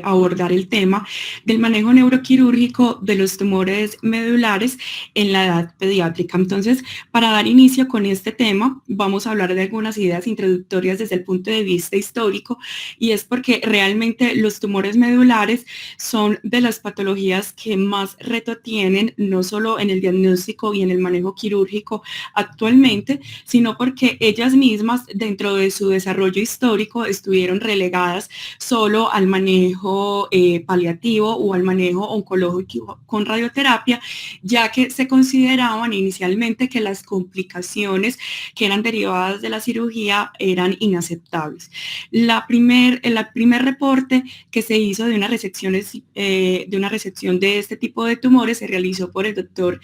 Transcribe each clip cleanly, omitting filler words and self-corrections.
abordar el tema del manejo neuroquirúrgico de los tumores medulares en la edad pediátrica. Entonces, para dar inicio con este tema, vamos a hablar de algunas ideas introductorias desde el punto de vista histórico, y es porque realmente los tumores medulares son de las patologías que más reto tienen, no solo en el diagnóstico y en el manejo quirúrgico actualmente, sino porque ellas mismas dentro de su desarrollo histórico estuvieron relegadas solo al manejo paliativo o al manejo oncológico con radioterapia, ya que se consideraban inicialmente que las complicaciones que eran derivadas de la cirugía eran inaceptables. El primer reporte que se hizo de una resección de este tipo de tumores se realizó por el doctor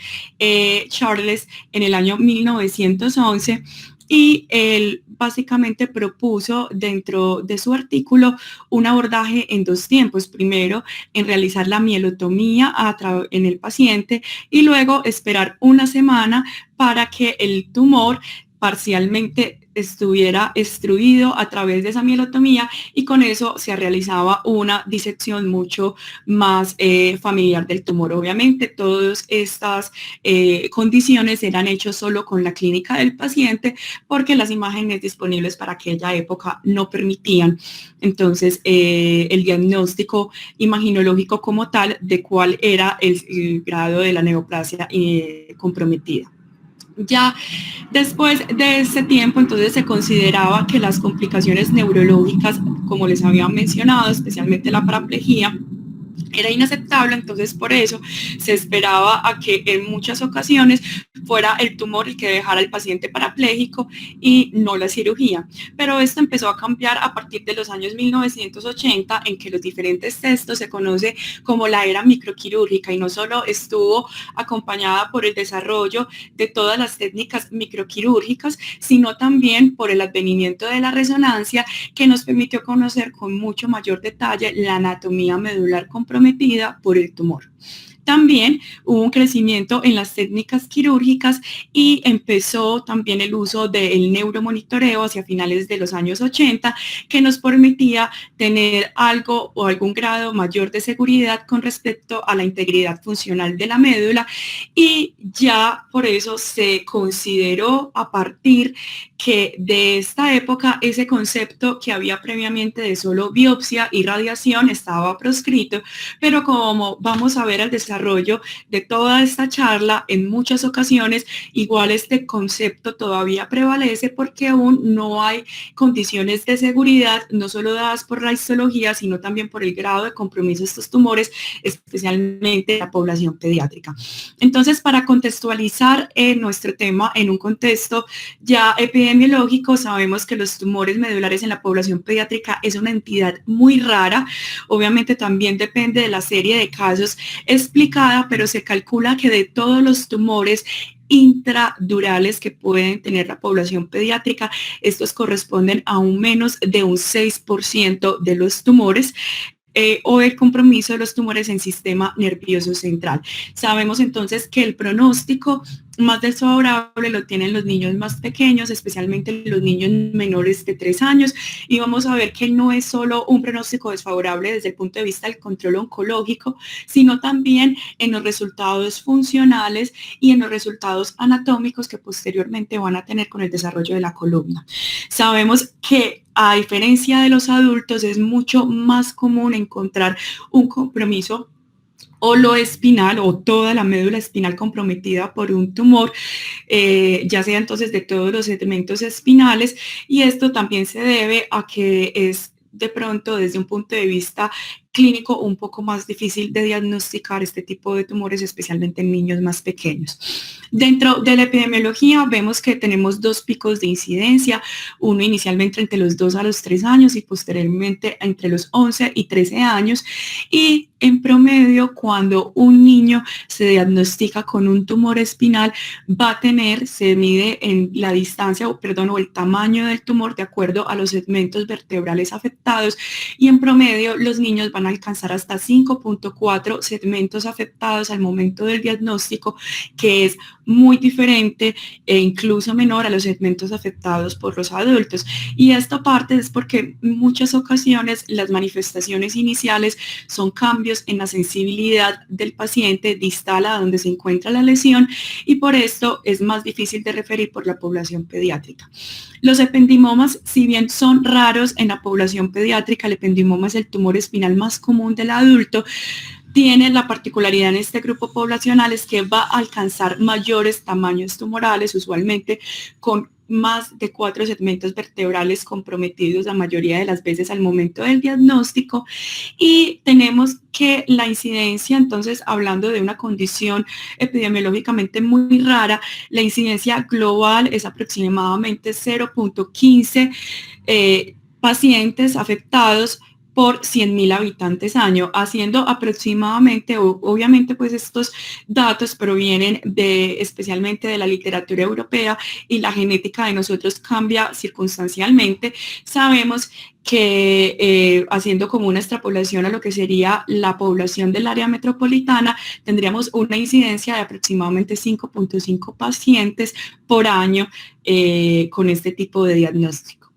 Charles en el año 1911, y él básicamente propuso dentro de su artículo un abordaje en dos tiempos. Primero, en realizar la mielotomía en el paciente y luego esperar una semana para que el tumor parcialmente estuviera extruido a través de esa mielotomía, y con eso se realizaba una disección mucho más familiar del tumor. Obviamente todas estas condiciones eran hechas solo con la clínica del paciente, porque las imágenes disponibles para aquella época no permitían entonces el diagnóstico imaginológico como tal de cuál era el grado de la neoplasia comprometida. Ya después de ese tiempo, entonces se consideraba que las complicaciones neurológicas, como les había mencionado, especialmente la paraplegia, era inaceptable. Entonces por eso se esperaba a que en muchas ocasiones fuera el tumor el que dejara al paciente parapléjico y no la cirugía. Pero esto empezó a cambiar a partir de los años 1980, en que los diferentes textos se conoce como la era microquirúrgica, y no solo estuvo acompañada por el desarrollo de todas las técnicas microquirúrgicas, sino también por el advenimiento de la resonancia, que nos permitió conocer con mucho mayor detalle la anatomía medular comprometida por el tumor. También hubo un crecimiento en las técnicas quirúrgicas y empezó también el uso del neuromonitoreo hacia finales de los años 80, que nos permitía tener algo o algún grado mayor de seguridad con respecto a la integridad funcional de la médula, y ya por eso se consideró a partir que de esta época ese concepto que había previamente de solo biopsia y radiación estaba proscrito. Pero como vamos a ver al desarrollo de toda esta charla, en muchas ocasiones igual este concepto todavía prevalece, porque aún no hay condiciones de seguridad, no solo dadas por la histología, sino también por el grado de compromiso de estos tumores, especialmente en la población pediátrica. Entonces, para contextualizar nuestro tema en un contexto ya epidemiológico, sabemos que los tumores medulares en la población pediátrica es una entidad muy rara. Obviamente también depende de la serie de casos explicada, pero se calcula que de todos los tumores intradurales que pueden tener la población pediátrica, estos corresponden a un menos de un 6% de los tumores. O el compromiso de los tumores en sistema nervioso central. Sabemos entonces que el pronóstico más desfavorable lo tienen los niños más pequeños, especialmente los niños menores de 3 años, y vamos a ver que no es solo un pronóstico desfavorable desde el punto de vista del control oncológico, sino también en los resultados funcionales y en los resultados anatómicos que posteriormente van a tener con el desarrollo de la columna. Sabemos que a diferencia de los adultos es mucho más común encontrar un compromiso oloespinal o toda la médula espinal comprometida por un tumor, ya sea entonces de todos los segmentos espinales, y esto también se debe a que es de pronto desde un punto de vista clínico un poco más difícil de diagnosticar este tipo de tumores, especialmente en niños más pequeños. Dentro de la epidemiología vemos que tenemos dos picos de incidencia, uno inicialmente entre los 2 a los 3 años y posteriormente entre los 11 y 13 años, y en promedio, cuando un niño se diagnostica con un tumor espinal, va a tener, se mide en la distancia, o el tamaño del tumor de acuerdo a los segmentos vertebrales afectados, y en promedio los niños van a alcanzar hasta 5.4 segmentos afectados al momento del diagnóstico, que es muy diferente e incluso menor a los segmentos afectados por los adultos. Y esta parte es porque en muchas ocasiones las manifestaciones iniciales son cambios en la sensibilidad del paciente distal a donde se encuentra la lesión, y por esto es más difícil de referir por la población pediátrica. Los ependimomas, si bien son raros en la población pediátrica, el ependimoma es el tumor espinal más común del adulto, tiene la particularidad en este grupo poblacional es que va a alcanzar mayores tamaños tumorales, usualmente con más de 4 segmentos vertebrales comprometidos la mayoría de las veces al momento del diagnóstico, y tenemos que la incidencia, entonces hablando de una condición epidemiológicamente muy rara, la incidencia global es aproximadamente 0.15 pacientes afectados por 100.000 habitantes año, haciendo aproximadamente, obviamente pues estos datos provienen especialmente de la literatura europea, y la genética de nosotros cambia circunstancialmente. Sabemos que haciendo como una extrapolación a lo que sería la población del área metropolitana, tendríamos una incidencia de aproximadamente 5.5 pacientes por año con este tipo de diagnóstico.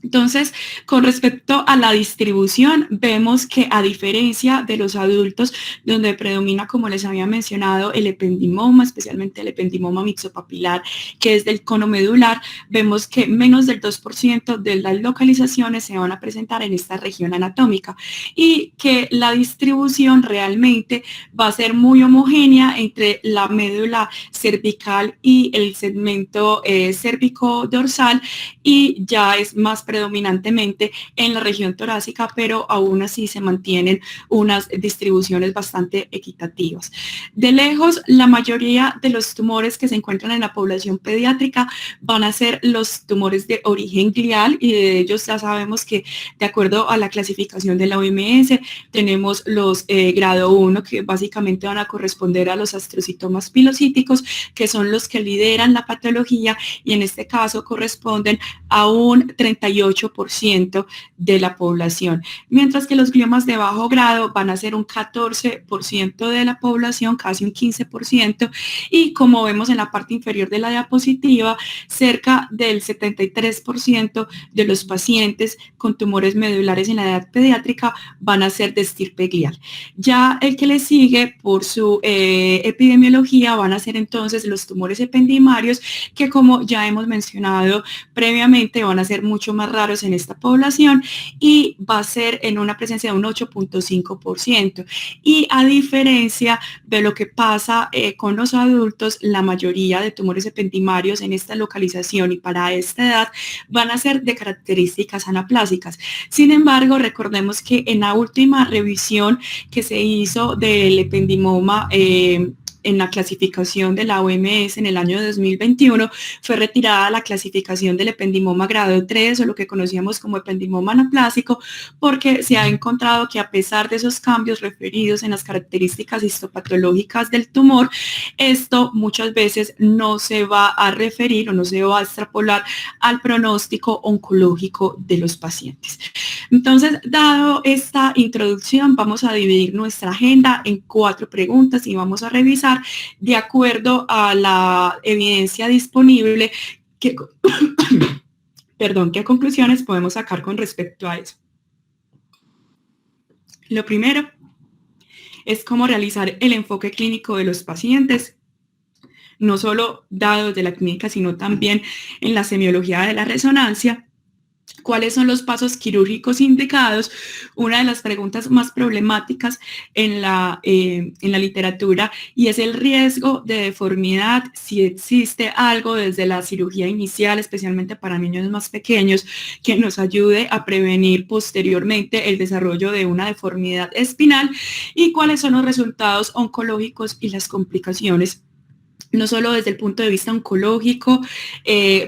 Entonces, con respecto a la distribución, vemos que a diferencia de los adultos, donde predomina, como les había mencionado, el ependimoma, especialmente el ependimoma mixopapilar, que es del cono medular, vemos que menos del 2% de las localizaciones se van a presentar en esta región anatómica, y que la distribución realmente va a ser muy homogénea entre la médula cervical y el segmento cérvico-dorsal, y ya es más predominantemente en la región torácica, pero aún así se mantienen unas distribuciones bastante equitativas. De lejos, la mayoría de los tumores que se encuentran en la población pediátrica van a ser los tumores de origen glial, y de ellos ya sabemos que, de acuerdo a la clasificación de la OMS, tenemos los grado 1, que básicamente van a corresponder a los astrocitomas pilocíticos, que son los que lideran la patología, y en este caso corresponden a un 38% de la población, mientras que los gliomas de bajo grado van a ser un 14% de la población, casi un 15%, y como vemos en la parte inferior de la diapositiva, cerca del 73% de los pacientes con tumores medulares en la edad pediátrica van a ser de estirpe glial. Ya el que le sigue por su epidemiología van a ser entonces los tumores ependimarios, que como ya hemos mencionado previamente van a ser mucho más raros en esta población, y va a ser en una presencia de un 8.5%. Y a diferencia de lo que pasa con los adultos, la mayoría de tumores ependimarios en esta localización y para esta edad van a ser de características anaplásicas. Sin embargo, recordemos que en la última revisión que se hizo del ependimoma en la clasificación de la OMS en el año 2021, fue retirada la clasificación del ependimoma grado 3, o lo que conocíamos como ependimoma anaplásico, porque se ha encontrado que a pesar de esos cambios referidos en las características histopatológicas del tumor, esto muchas veces no se va a referir o no se va a extrapolar al pronóstico oncológico de los pacientes. Entonces, dado esta introducción, vamos a dividir nuestra agenda en 4 preguntas y vamos a revisar de acuerdo a la evidencia disponible qué conclusiones podemos sacar con respecto a eso. Lo primero es cómo realizar el enfoque clínico de los pacientes, no solo dados de la clínica, sino también en la semiología de la resonancia. ¿Cuáles son los pasos quirúrgicos indicados? Una de las preguntas más problemáticas en la literatura, y es el riesgo de deformidad, si existe algo desde la cirugía inicial, especialmente para niños más pequeños, que nos ayude a prevenir posteriormente el desarrollo de una deformidad espinal, y cuáles son los resultados oncológicos y las complicaciones, no solo desde el punto de vista oncológico,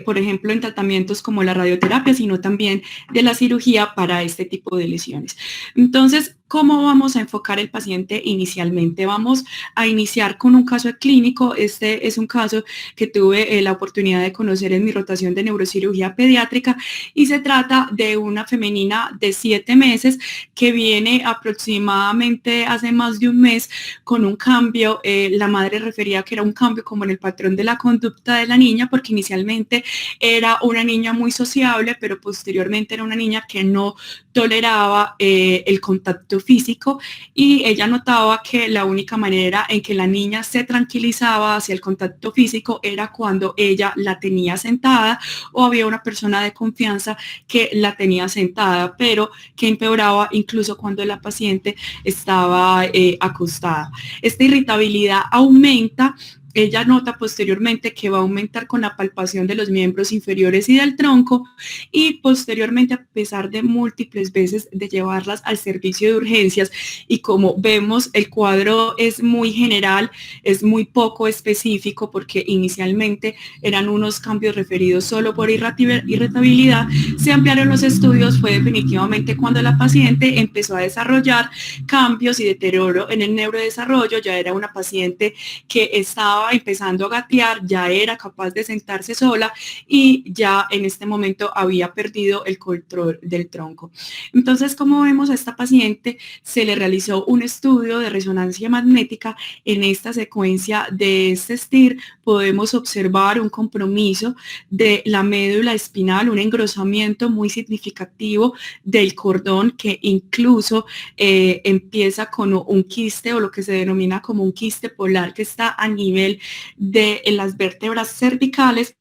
por ejemplo, en tratamientos como la radioterapia, sino también de la cirugía para este tipo de lesiones. Entonces, ¿Cómo vamos a enfocar el paciente inicialmente? Vamos a iniciar con un caso clínico. Este es un caso que tuve la oportunidad de conocer en mi rotación de neurocirugía pediátrica y se trata de una femenina de 7 meses que viene aproximadamente hace más de un mes con un cambio. La madre refería que era un cambio como en el patrón de la conducta de la niña, porque inicialmente era una niña muy sociable, pero posteriormente era una niña que no toleraba el contacto físico, y ella notaba que la única manera en que la niña se tranquilizaba hacia el contacto físico era cuando ella la tenía sentada o había una persona de confianza que la tenía sentada, pero que empeoraba incluso cuando la paciente estaba acostada. Esta irritabilidad aumenta. Ella nota posteriormente que va a aumentar con la palpación de los miembros inferiores y del tronco, y posteriormente, a pesar de múltiples veces de llevarlas al servicio de urgencias, y como vemos el cuadro es muy general, es muy poco específico, porque inicialmente eran unos cambios referidos solo por irritabilidad, se ampliaron los estudios, fue definitivamente cuando la paciente empezó a desarrollar cambios y deterioro en el neurodesarrollo. Ya era una paciente que estaba empezando a gatear, ya era capaz de sentarse sola y ya en este momento había perdido el control del tronco. Entonces, como vemos a esta paciente, se le realizó un estudio de resonancia magnética. En esta secuencia de este STIR podemos observar un compromiso de la médula espinal, un engrosamiento muy significativo del cordón, que incluso empieza con un quiste, o lo que se denomina como un quiste polar, que está a nivel de las vértebras cervicales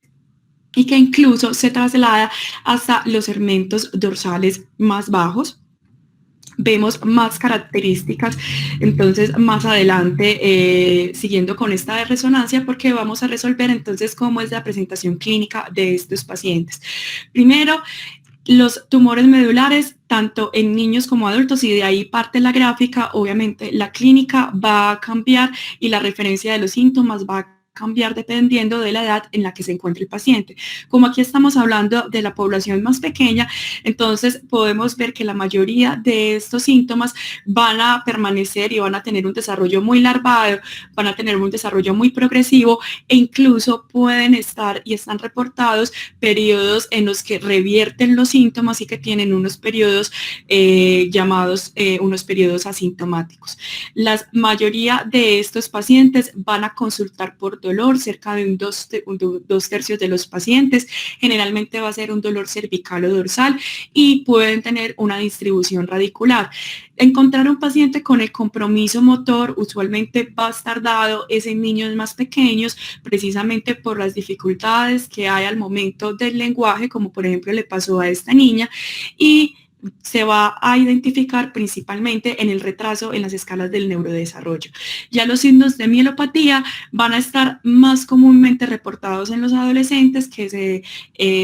y que incluso se traslada hasta los segmentos dorsales más bajos. Vemos más características entonces más adelante, siguiendo con esta de resonancia, porque vamos a resolver entonces cómo es la presentación clínica de estos pacientes. Primero, los tumores medulares, tanto en niños como adultos, y de ahí parte la gráfica. Obviamente la clínica va a cambiar y la referencia de los síntomas va a cambiar dependiendo de la edad en la que se encuentre el paciente. Como aquí estamos hablando de la población más pequeña, entonces podemos ver que la mayoría de estos síntomas van a permanecer y van a tener un desarrollo muy larvado, van a tener un desarrollo muy progresivo, e incluso pueden estar y están reportados periodos en los que revierten los síntomas y que tienen unos periodos llamados unos periodos asintomáticos. La mayoría de estos pacientes van a consultar por dolor. Cerca de dos tercios de los pacientes generalmente va a ser un dolor cervical o dorsal, y pueden tener una distribución radicular. Encontrar un paciente con el compromiso motor usualmente va a estar dado es en niños más pequeños, precisamente por las dificultades que hay al momento del lenguaje, como por ejemplo le pasó a esta niña, y se va a identificar principalmente en el retraso en las escalas del neurodesarrollo. Ya los signos de mielopatía van a estar más comúnmente reportados en los adolescentes, que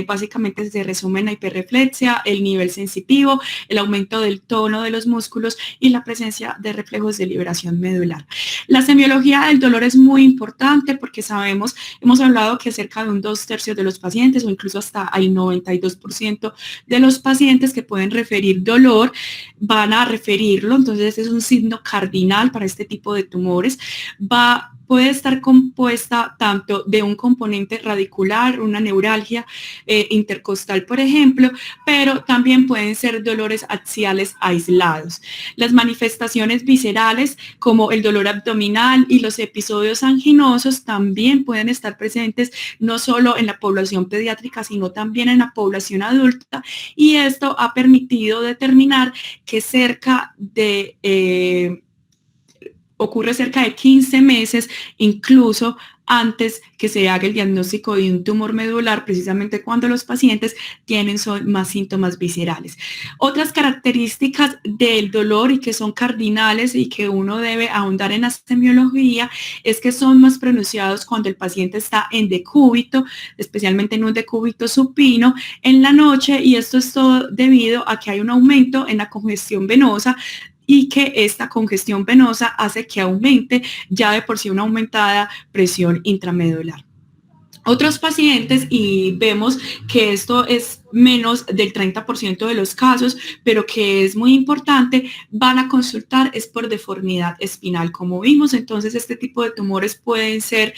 básicamente se resumen en la hiperreflexia, el nivel sensitivo, el aumento del tono de los músculos y la presencia de reflejos de liberación medular. La semiología del dolor es muy importante, porque hemos hablado que cerca de un 2/3 de los pacientes, o incluso hasta el 92% de los pacientes que pueden referir dolor van a referirlo. Entonces es un signo cardinal para este tipo de tumores. Puede estar compuesta tanto de un componente radicular, una neuralgia intercostal, por ejemplo, pero también pueden ser dolores axiales aislados. Las manifestaciones viscerales, como el dolor abdominal y los episodios anginosos, también pueden estar presentes no solo en la población pediátrica, sino también en la población adulta, y esto ha permitido determinar que ocurre cerca de 15 meses, incluso antes que se haga el diagnóstico de un tumor medular, precisamente cuando los pacientes tienen más síntomas viscerales. Otras características del dolor, y que son cardinales y que uno debe ahondar en la semiología, es que son más pronunciados cuando el paciente está en decúbito, especialmente en un decúbito supino en la noche, y esto es todo debido a que hay un aumento en la congestión venosa, y que esta congestión venosa hace que aumente ya de por sí una aumentada presión intramedular. Otros pacientes, y vemos que esto es menos del 30% de los casos, pero que es muy importante, van a consultar es por deformidad espinal, como vimos. Entonces, este tipo de tumores pueden ser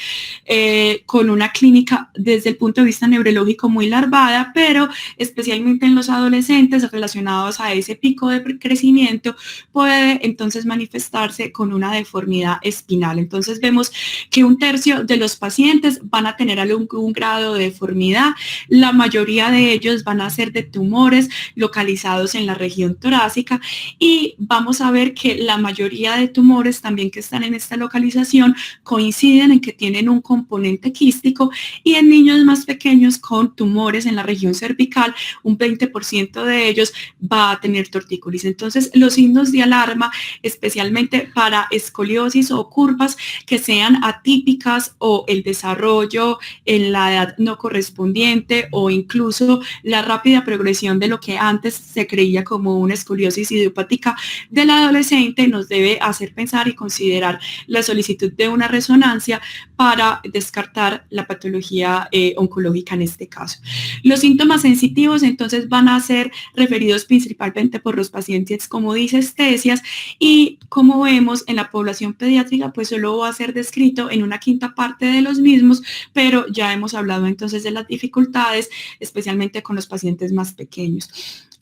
con una clínica desde el punto de vista neurológico muy larvada, pero especialmente en los adolescentes relacionados a ese pico de crecimiento, puede entonces manifestarse con una deformidad espinal. Entonces, vemos que 1/3 de los pacientes van a tener algún grado de deformidad. La mayoría de ellos van a ser de tumores localizados en la región torácica, y vamos a ver que la mayoría de tumores también que están en esta localización coinciden en que tienen un componente quístico, y en niños más pequeños con tumores en la región cervical, un 20% de ellos va a tener tortícolis. Entonces, los signos de alarma, especialmente para escoliosis o curvas que sean atípicas, o el desarrollo en la edad no correspondiente, o incluso la rápida progresión de lo que antes se creía como una escoliosis idiopática del adolescente, nos debe hacer pensar y considerar la solicitud de una resonancia para descartar la patología oncológica en este caso. Los síntomas sensitivos entonces van a ser referidos principalmente por los pacientes como disestesias, y como vemos en la población pediátrica pues solo va a ser descrito en una quinta parte de los mismos, pero ya hemos hablado entonces de las dificultades, especialmente con los pacientes más pequeños.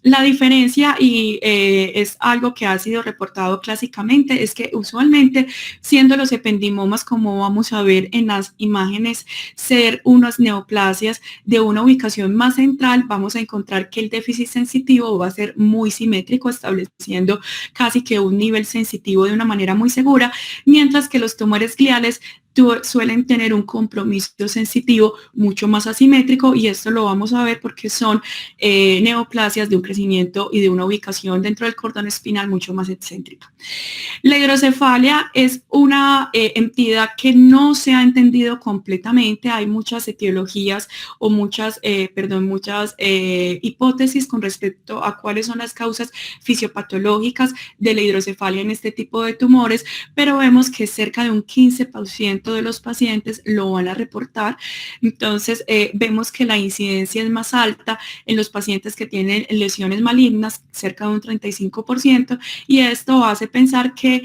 La diferencia, y es algo que ha sido reportado clásicamente, es que usualmente, siendo los ependimomas, como vamos a ver en las imágenes, ser unas neoplasias de una ubicación más central, vamos a encontrar que el déficit sensitivo va a ser muy simétrico, estableciendo casi que un nivel sensitivo de una manera muy segura, mientras que los tumores gliales suelen tener un compromiso sensitivo mucho más asimétrico, y esto lo vamos a ver porque son neoplasias de un crecimiento y de una ubicación dentro del cordón espinal mucho más excéntrica. La hidrocefalia es una entidad que no se ha entendido completamente. Hay muchas etiologías o muchas hipótesis con respecto a cuáles son las causas fisiopatológicas de la hidrocefalia en este tipo de tumores, pero vemos que cerca de un 15% de los pacientes lo van a reportar. Entonces, vemos que la incidencia es más alta en los pacientes que tienen lesiones malignas, cerca de un 35%, y esto hace pensar que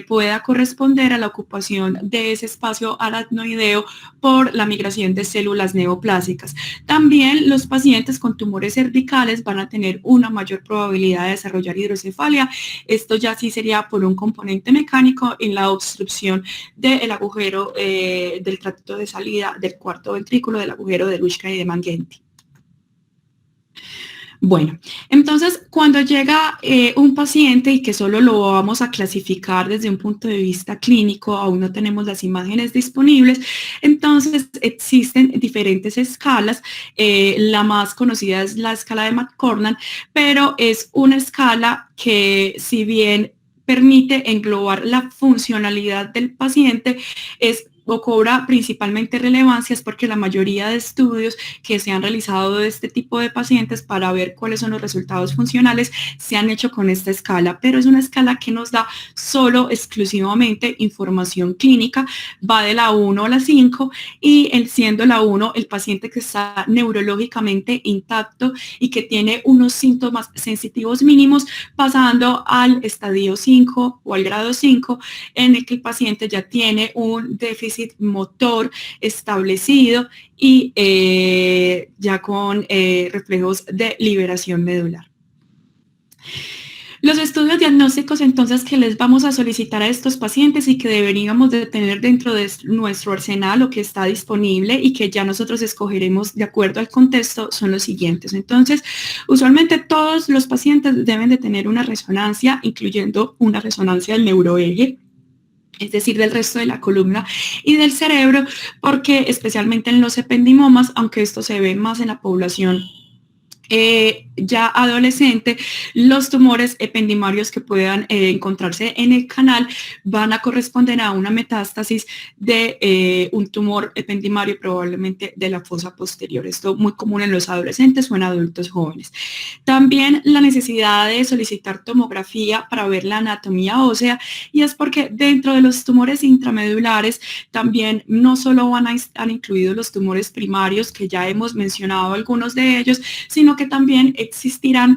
pueda corresponder a la ocupación de ese espacio aracnoideo por la migración de células neoplásicas. También los pacientes con tumores cervicales van a tener una mayor probabilidad de desarrollar hidrocefalia. Esto ya sí sería por un componente mecánico en la obstrucción del agujero del tracto de salida del cuarto ventrículo, del agujero de Luschka y de Mangetti. Bueno, entonces cuando llega un paciente y que solo lo vamos a clasificar desde un punto de vista clínico, aún no tenemos las imágenes disponibles, entonces existen diferentes escalas. La más conocida es la escala de McCornan, pero es una escala que, si bien permite englobar la funcionalidad del paciente, es o cobra principalmente relevancia es porque la mayoría de estudios que se han realizado de este tipo de pacientes para ver cuáles son los resultados funcionales se han hecho con esta escala, pero es una escala que nos da solo exclusivamente información clínica, va de la 1 a la 5, y siendo la 1 el paciente que está neurológicamente intacto y que tiene unos síntomas sensitivos mínimos, pasando al estadio 5 o al grado 5, en el que el paciente ya tiene un déficit motor establecido y ya con reflejos de liberación medular. Los estudios diagnósticos entonces que les vamos a solicitar a estos pacientes y que deberíamos de tener dentro de nuestro arsenal o que está disponible y que ya nosotros escogeremos de acuerdo al contexto son los siguientes. Entonces, usualmente todos los pacientes deben de tener una resonancia, incluyendo una resonancia del neuroeje, es decir, del resto de la columna y del cerebro, porque especialmente en los ependimomas, aunque esto se ve más en la población ya adolescente, los tumores ependimarios que puedan encontrarse en el canal van a corresponder a una metástasis de un tumor ependimario, probablemente de la fosa posterior. Esto es muy común en los adolescentes o en adultos jóvenes. También la necesidad de solicitar tomografía para ver la anatomía ósea, y es porque dentro de los tumores intramedulares también no solo han incluido los tumores primarios, que ya hemos mencionado algunos de ellos, sino que también existirán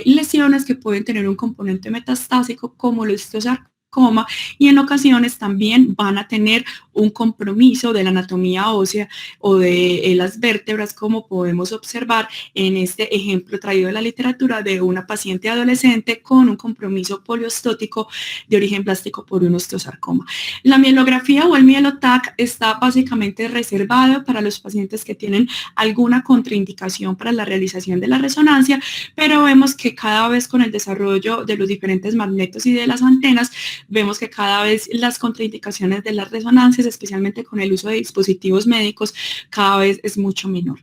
lesiones que pueden tener un componente metastásico como los osteosarcoma, y en ocasiones también van a tener un compromiso de la anatomía ósea o de las vértebras, como podemos observar en este ejemplo traído de la literatura de una paciente adolescente con un compromiso poliostótico de origen plástico por un osteosarcoma. La mielografía o el mielotac está básicamente reservado para los pacientes que tienen alguna contraindicación para la realización de la resonancia, pero vemos que cada vez con el desarrollo de los diferentes magnetos y de las antenas, vemos que cada vez las contraindicaciones de las resonancias, especialmente con el uso de dispositivos médicos, cada vez es mucho menor.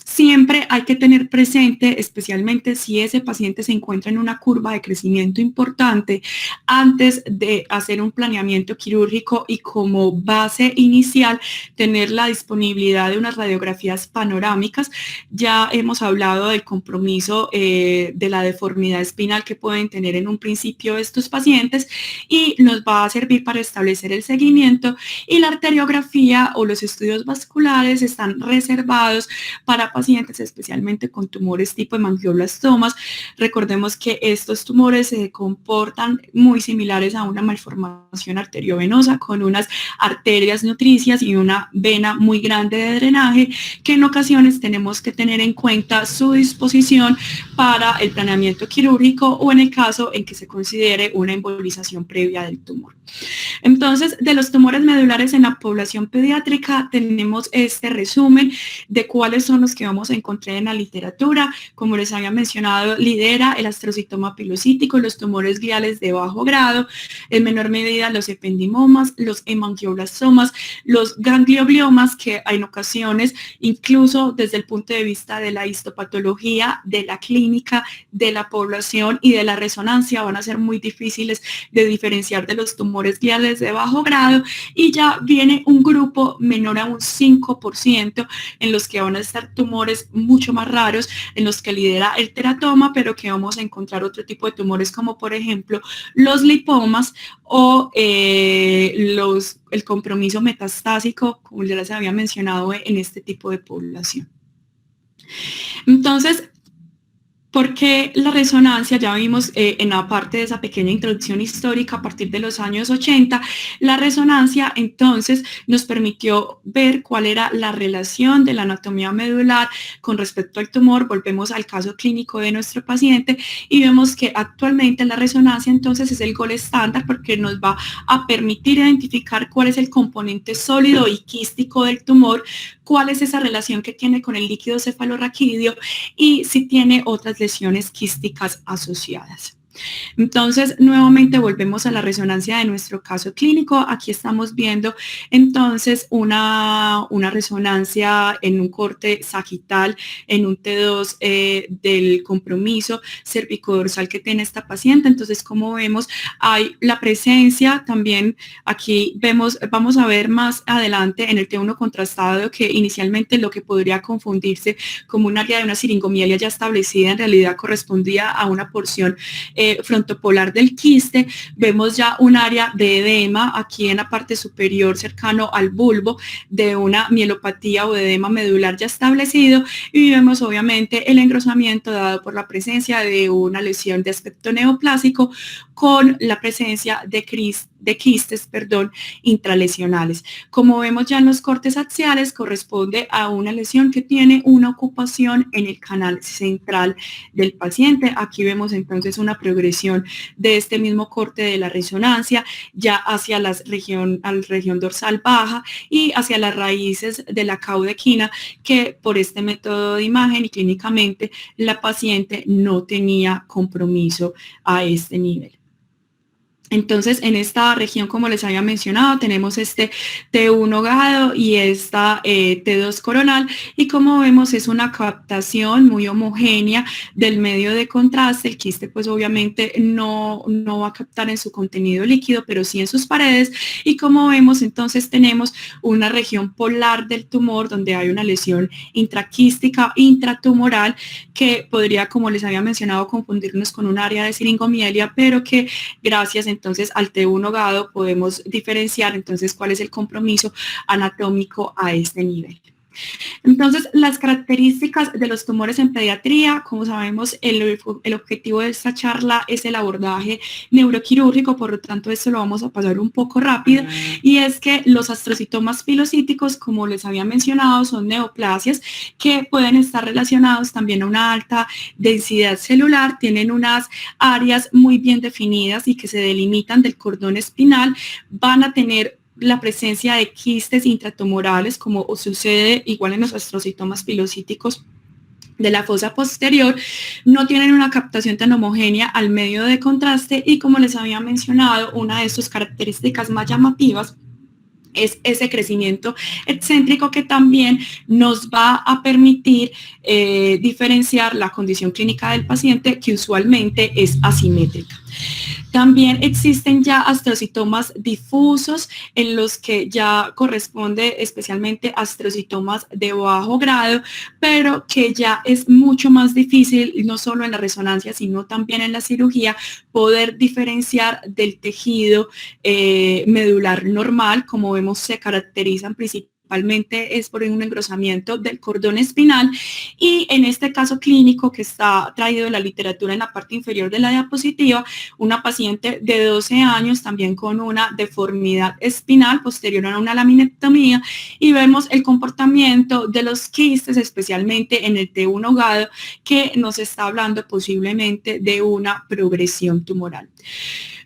Siempre hay que tener presente, especialmente si ese paciente se encuentra en una curva de crecimiento importante, antes de hacer un planeamiento quirúrgico y como base inicial, tener la disponibilidad de unas radiografías panorámicas. Ya hemos hablado del compromiso de la deformidad espinal que pueden tener en un principio estos pacientes, y nos va a servir para establecer el seguimiento, y la arteriografía o los estudios vasculares están reservados para pacientes especialmente con tumores tipo hemangioblastomas. Recordemos que estos tumores se comportan muy similares a una malformación arteriovenosa, con unas arterias nutricias y una vena muy grande de drenaje, que en ocasiones tenemos que tener en cuenta su disposición para el planeamiento quirúrgico o en el caso en que se considere una embolización previa del tumor. Entonces, de los tumores medulares en la población pediátrica tenemos este resumen de cuáles son los que vamos a encontrar en la literatura. Como les había mencionado, lidera el astrocitoma pilocítico, los tumores gliales de bajo grado, en menor medida los ependimomas, los hemangioblastomas, los gangliobliomas, que en ocasiones, incluso desde el punto de vista de la histopatología, de la clínica, de la población y de la resonancia, van a ser muy difíciles de diferenciar de los tumores gliales de bajo grado, y ya viene un grupo menor a un 5% en los que van a estar tumores mucho más raros, en los que lidera el teratoma, pero que vamos a encontrar otro tipo de tumores como por ejemplo los lipomas o el compromiso metastásico, como ya les había mencionado, en este tipo de población. Entonces, ¿por qué la resonancia? Ya vimos en la parte de esa pequeña introducción histórica a partir de los años 80, la resonancia entonces nos permitió ver cuál era la relación de la anatomía medular con respecto al tumor. Volvemos al caso clínico de nuestro paciente y vemos que actualmente la resonancia entonces es el gol estándar, porque nos va a permitir identificar cuál es el componente sólido y quístico del tumor, cuál es esa relación que tiene con el líquido cefalorraquídeo y si tiene otras lesiones quísticas asociadas. Entonces, nuevamente volvemos a la resonancia de nuestro caso clínico. Aquí estamos viendo entonces una resonancia en un corte sagital, en un T2 del compromiso cervicodorsal que tiene esta paciente. Entonces, como vemos, hay la presencia también, aquí vemos, vamos a ver más adelante en el T1 contrastado, que inicialmente lo que podría confundirse como un área de una siringomielia ya establecida, en realidad correspondía a una porción frontopolar del quiste. Vemos ya un área de edema aquí en la parte superior cercano al bulbo de una mielopatía o de edema medular ya establecido, y vemos obviamente el engrosamiento dado por la presencia de una lesión de aspecto neoplásico con la presencia de quistes intralesionales. Como vemos ya en los cortes axiales, corresponde a una lesión que tiene una ocupación en el canal central del paciente. Aquí vemos entonces una progresión de este mismo corte de la resonancia ya hacia la región dorsal baja y hacia las raíces de la caudequina, que por este método de imagen y clínicamente la paciente no tenía compromiso a este nivel. Entonces, en esta región, como les había mencionado, tenemos este T1 gado y esta T2 coronal, y como vemos es una captación muy homogénea del medio de contraste. El quiste pues obviamente no va a captar en su contenido líquido, pero sí en sus paredes, y como vemos entonces tenemos una región polar del tumor donde hay una lesión intraquística, intratumoral, que podría, como les había mencionado, confundirnos con un área de siringomielia, pero que gracias entonces al T1 gado podemos diferenciar entonces cuál es el compromiso anatómico a este nivel. Entonces, las características de los tumores en pediatría, como sabemos, el objetivo de esta charla es el abordaje neuroquirúrgico, por lo tanto, esto lo vamos a pasar un poco rápido, y es que los astrocitomas pilocíticos, como les había mencionado, son neoplasias que pueden estar relacionados también a una alta densidad celular, tienen unas áreas muy bien definidas y que se delimitan del cordón espinal, van a tener la presencia de quistes intratumorales, como sucede igual en los astrocitomas pilocíticos de la fosa posterior, no tienen una captación tan homogénea al medio de contraste, y como les había mencionado, una de sus características más llamativas es ese crecimiento excéntrico que también nos va a permitir diferenciar la condición clínica del paciente, que usualmente es asimétrica. También existen ya astrocitomas difusos, en los que ya corresponde especialmente astrocitomas de bajo grado, pero que ya es mucho más difícil, no solo en la resonancia, sino también en la cirugía, poder diferenciar del tejido medular normal. Como vemos, se caracterizan principalmente es por un engrosamiento del cordón espinal, y en este caso clínico que está traído de la literatura en la parte inferior de la diapositiva, una paciente de 12 años también con una deformidad espinal posterior a una laminectomía, y vemos el comportamiento de los quistes, especialmente en el T1 gado, que nos está hablando posiblemente de una progresión tumoral.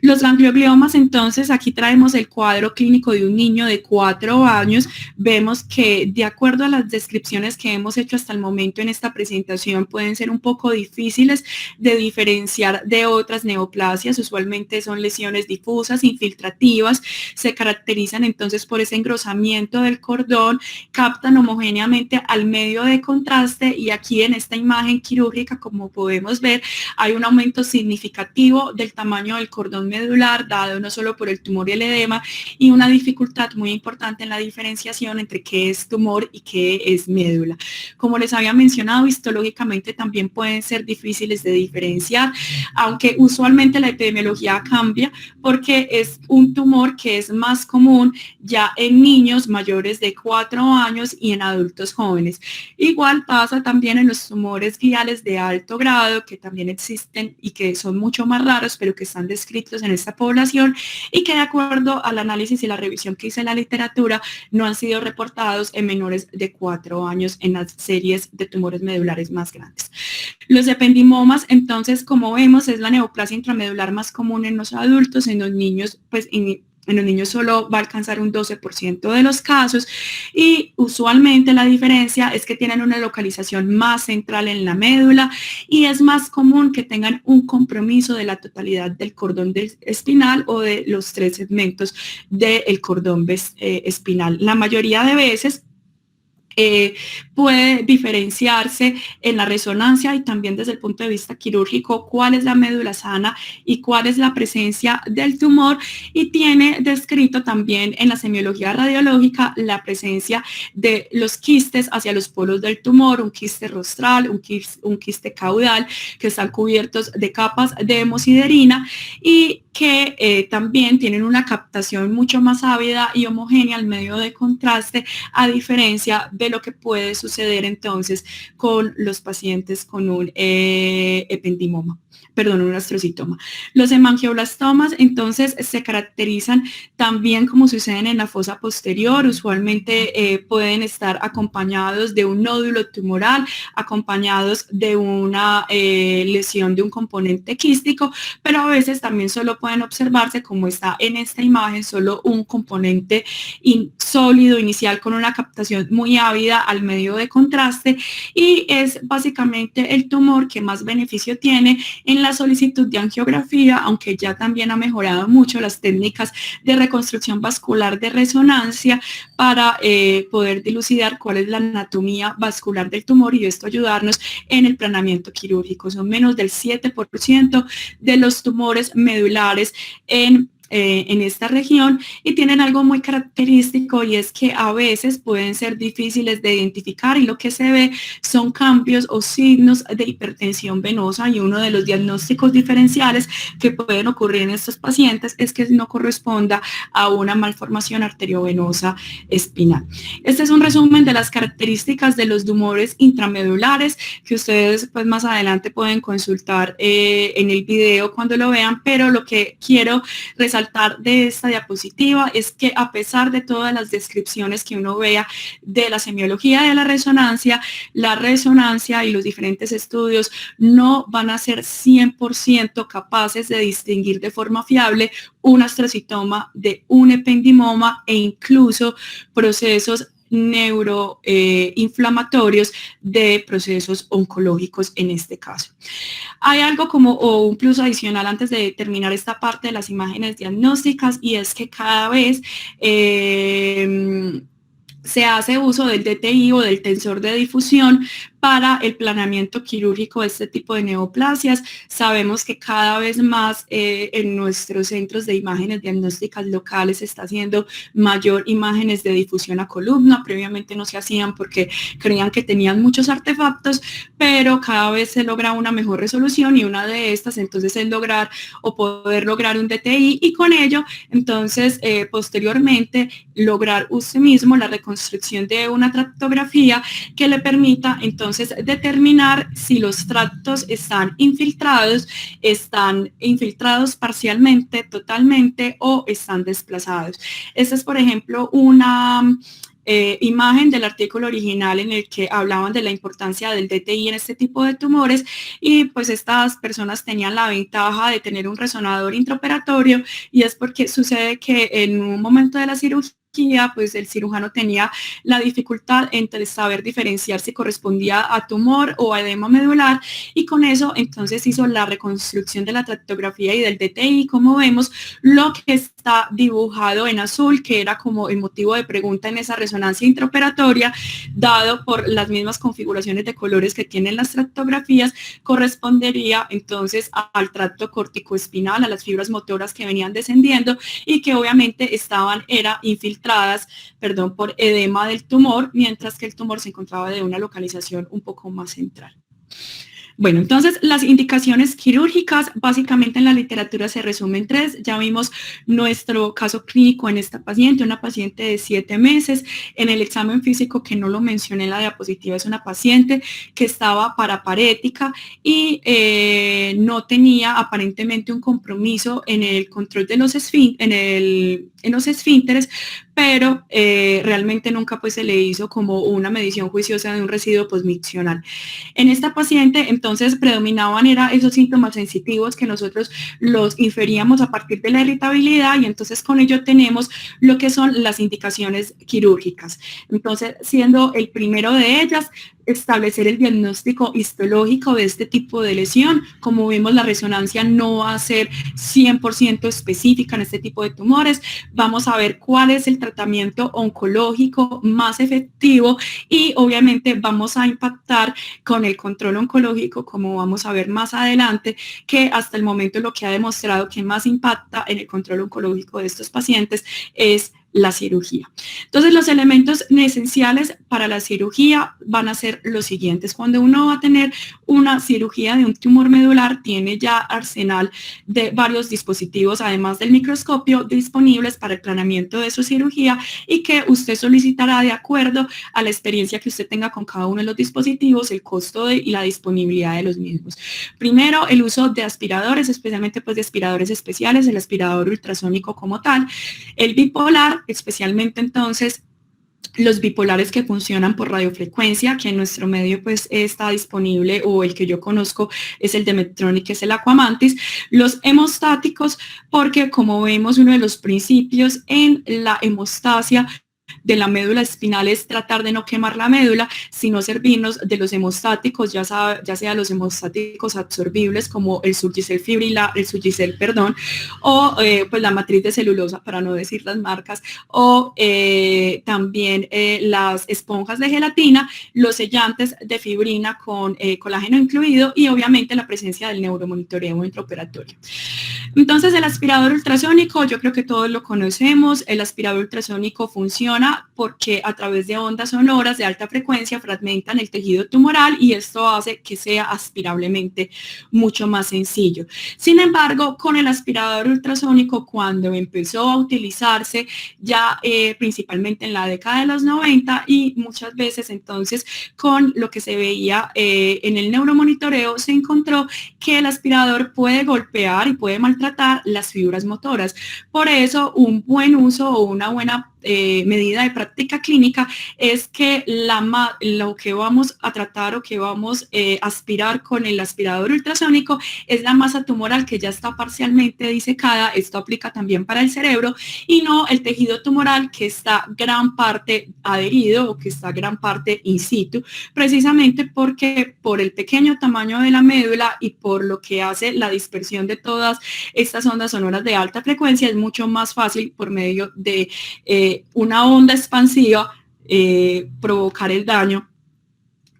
Los gangliogliomas, entonces, aquí traemos el cuadro clínico de un niño de 4 años. Vemos que, de acuerdo a las descripciones que hemos hecho hasta el momento en esta presentación, pueden ser un poco difíciles de diferenciar de otras neoplasias. Usualmente son lesiones difusas, infiltrativas, se caracterizan entonces por ese engrosamiento del cordón, captan homogéneamente al medio de contraste, y aquí en esta imagen quirúrgica, como podemos ver, hay un aumento significativo del tamaño del cordón medular, dado no solo por el tumor y el edema, y una dificultad muy importante en la diferenciación entre qué es tumor y qué es médula. Como les había mencionado, histológicamente también pueden ser difíciles de diferenciar, aunque usualmente la epidemiología cambia, porque es un tumor que es más común ya en niños mayores de 4 años y en adultos jóvenes. Igual pasa también en los tumores gliales de alto grado, que también existen y que son mucho más raros, pero que están descritos en esta población, y que de acuerdo al análisis y la revisión que hice en la literatura, no han sido reportados en menores de 4 años en las series de tumores medulares más grandes. Los ependimomas, entonces, como vemos, es la neoplasia intramedular más común en los adultos. En los niños, pues en los niños solo va a alcanzar un 12% de los casos, y usualmente la diferencia es que tienen una localización más central en la médula, y es más común que tengan un compromiso de la totalidad del cordón espinal o de los 3 segmentos del cordón espinal. La mayoría de veces puede diferenciarse en la resonancia y también desde el punto de vista quirúrgico cuál es la médula sana y cuál es la presencia del tumor, y tiene descrito también en la semiología radiológica la presencia de los quistes hacia los polos del tumor, un quiste rostral, un quiste caudal, que están cubiertos de capas de hemosiderina, y que también tienen una captación mucho más ávida y homogénea al medio de contraste, a diferencia de lo que puede suceder entonces con los pacientes con un un astrocitoma. Los hemangioblastomas entonces se caracterizan también como suceden en la fosa posterior. Usualmente pueden estar acompañados de un nódulo tumoral, acompañados de una lesión de un componente quístico, pero a veces también solo pueden observarse, como está en esta imagen, solo un componente sólido inicial con una captación muy ávida al medio de contraste, y es básicamente el tumor que más beneficio tiene En la solicitud de angiografía, aunque ya también ha mejorado mucho las técnicas de reconstrucción vascular de resonancia para poder dilucidar cuál es la anatomía vascular del tumor y esto ayudarnos en el planeamiento quirúrgico. Son menos del 7% de los tumores medulares en esta región y tienen algo muy característico y es que a veces pueden ser difíciles de identificar y lo que se ve son cambios o signos de hipertensión venosa y uno de los diagnósticos diferenciales que pueden ocurrir en estos pacientes es que no corresponda a una malformación arteriovenosa espinal. Este es un resumen de las características de los tumores intramedulares que ustedes pues más adelante pueden consultar en el video cuando lo vean, pero lo que quiero resaltar de esta diapositiva es que a pesar de todas las descripciones que uno vea de la semiología de la resonancia y los diferentes estudios no van a ser 100% capaces de distinguir de forma fiable un astrocitoma de un ependimoma e incluso procesos neuroinflamatorios de procesos oncológicos en este caso. Hay algo como un plus adicional antes de terminar esta parte de las imágenes diagnósticas y es que cada vez se hace uso del DTI o del tensor de difusión para el planeamiento quirúrgico de este tipo de neoplasias. Sabemos que cada vez más en nuestros centros de imágenes diagnósticas locales se está haciendo mayor imágenes de difusión a columna. Previamente no se hacían porque creían que tenían muchos artefactos, pero cada vez se logra una mejor resolución y una de estas entonces es lograr o poder lograr un DTI y con ello entonces posteriormente lograr usted mismo la reconstrucción de una tractografía que le permita entonces determinar si los tractos están infiltrados parcialmente, totalmente o están desplazados. Esta es, por ejemplo, una imagen del artículo original en el que hablaban de la importancia del DTI en este tipo de tumores y pues estas personas tenían la ventaja de tener un resonador intraoperatorio y es porque sucede que en un momento de la cirugía pues el cirujano tenía la dificultad entre saber diferenciar si correspondía a tumor o a edema medular y con eso entonces hizo la reconstrucción de la tractografía y del DTI. Como vemos, lo que está dibujado en azul, que era como el motivo de pregunta en esa resonancia intraoperatoria, dado por las mismas configuraciones de colores que tienen las tractografías, correspondería entonces al tracto corticoespinal, a las fibras motoras que venían descendiendo y que obviamente era infiltradas por edema del tumor, mientras que el tumor se encontraba de una localización un poco más central. Bueno, entonces las indicaciones quirúrgicas básicamente en la literatura se resumen en 3. Ya vimos nuestro caso clínico en esta paciente, una paciente de 7 meses. En el examen físico, que no lo mencioné en la diapositiva, es una paciente que estaba paraparética y no tenía aparentemente un compromiso en el control de los esfínteres, pero realmente nunca pues se le hizo como una medición juiciosa de un residuo posmiccional. En esta paciente entonces predominaban esos síntomas sensitivos que nosotros los inferíamos a partir de la irritabilidad y entonces con ello tenemos lo que son las indicaciones quirúrgicas. Entonces, siendo el primero de ellas, establecer el diagnóstico histológico de este tipo de lesión. Como vimos, la resonancia no va a ser 100% específica en este tipo de tumores. Vamos a ver cuál es el tratamiento oncológico más efectivo y obviamente vamos a impactar con el control oncológico, como vamos a ver más adelante, que hasta el momento lo que ha demostrado que más impacta en el control oncológico de estos pacientes es la cirugía. Entonces, los elementos esenciales para la cirugía van a ser los siguientes. Cuando uno va a tener una cirugía de un tumor medular, tiene ya arsenal de varios dispositivos, además del microscopio, disponibles para el planeamiento de su cirugía y que usted solicitará de acuerdo a la experiencia que usted tenga con cada uno de los dispositivos, el costo y la disponibilidad de los mismos. Primero, el uso de aspiradores, especialmente pues de aspiradores especiales, el aspirador ultrasónico como tal, el bipolar, especialmente entonces los bipolares que funcionan por radiofrecuencia, que en nuestro medio pues está disponible, o el que yo conozco es el de Medtronic, que es el Aquamantis, los hemostáticos, porque como vemos uno de los principios en la hemostasia de la médula espinal es tratar de no quemar la médula, sino servirnos de los hemostáticos, ya sea los hemostáticos absorbibles como el Surgicel o pues la matriz de celulosa, para no decir las marcas, o también las esponjas de gelatina, los sellantes de fibrina con colágeno incluido y obviamente la presencia del neuromonitoreo intraoperatorio. Entonces el aspirador ultrasónico, yo creo que todos lo conocemos, el aspirador ultrasónico funciona porque a través de ondas sonoras de alta frecuencia fragmentan el tejido tumoral y esto hace que sea aspirablemente mucho más sencillo. Sin embargo, con el aspirador ultrasónico, cuando empezó a utilizarse ya principalmente en la década de los 90 y muchas veces entonces con lo que se veía en el neuromonitoreo, se encontró que el aspirador puede golpear y puede maltratar las fibras motoras. Por eso, un buen uso o una buena medida de práctica clínica es que lo que vamos a tratar o que vamos a aspirar con el aspirador ultrasónico es la masa tumoral que ya está parcialmente disecada. Esto aplica también para el cerebro y no el tejido tumoral que está gran parte adherido o que está gran parte in situ, precisamente porque por el pequeño tamaño de la médula y por lo que hace la dispersión de todas estas ondas sonoras de alta frecuencia, es mucho más fácil por medio de una onda expansiva provocar el daño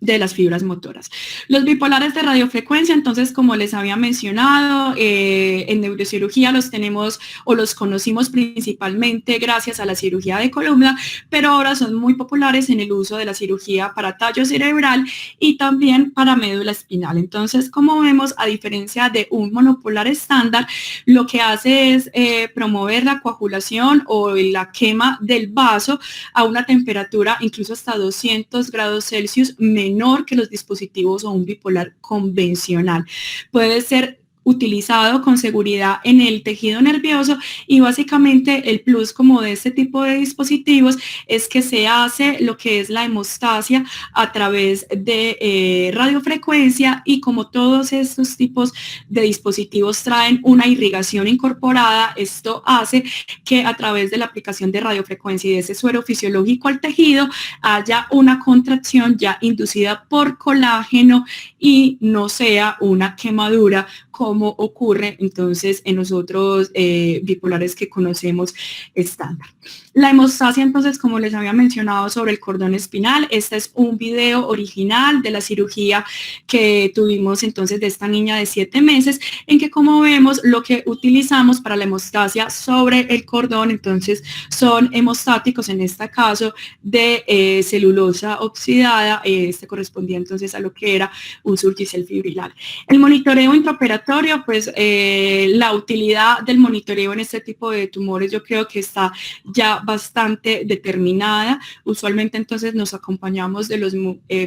de las fibras motoras. Los bipolares de radiofrecuencia, entonces, como les había mencionado, en neurocirugía los tenemos o los conocimos principalmente gracias a la cirugía de columna, pero ahora son muy populares en el uso de la cirugía para tallo cerebral y también para médula espinal. Entonces, como vemos, a diferencia de un monopolar estándar, lo que hace es promover la coagulación o la quema del vaso a una temperatura incluso hasta 200 grados Celsius menor que los dispositivos o un bipolar convencional. Puede ser utilizado con seguridad en el tejido nervioso y básicamente el plus como de este tipo de dispositivos es que se hace lo que es la hemostasia a través de radiofrecuencia y como todos estos tipos de dispositivos traen una irrigación incorporada, esto hace que a través de la aplicación de radiofrecuencia y de ese suero fisiológico al tejido haya una contracción ya inducida por colágeno y no sea una quemadura como ocurre entonces en los otros bipolares que conocemos estándar. La hemostasia, entonces, como les había mencionado sobre el cordón espinal, este es un video original de la cirugía que tuvimos entonces de esta niña de 7 meses, en que como vemos lo que utilizamos para la hemostasia sobre el cordón, entonces son hemostáticos, en este caso de celulosa oxidada, este correspondía entonces a lo que era un Surgicel fibrilar. El monitoreo intraoperatorio, pues la utilidad del monitoreo en este tipo de tumores yo creo que está ya bastante determinada. Usualmente entonces nos acompañamos de los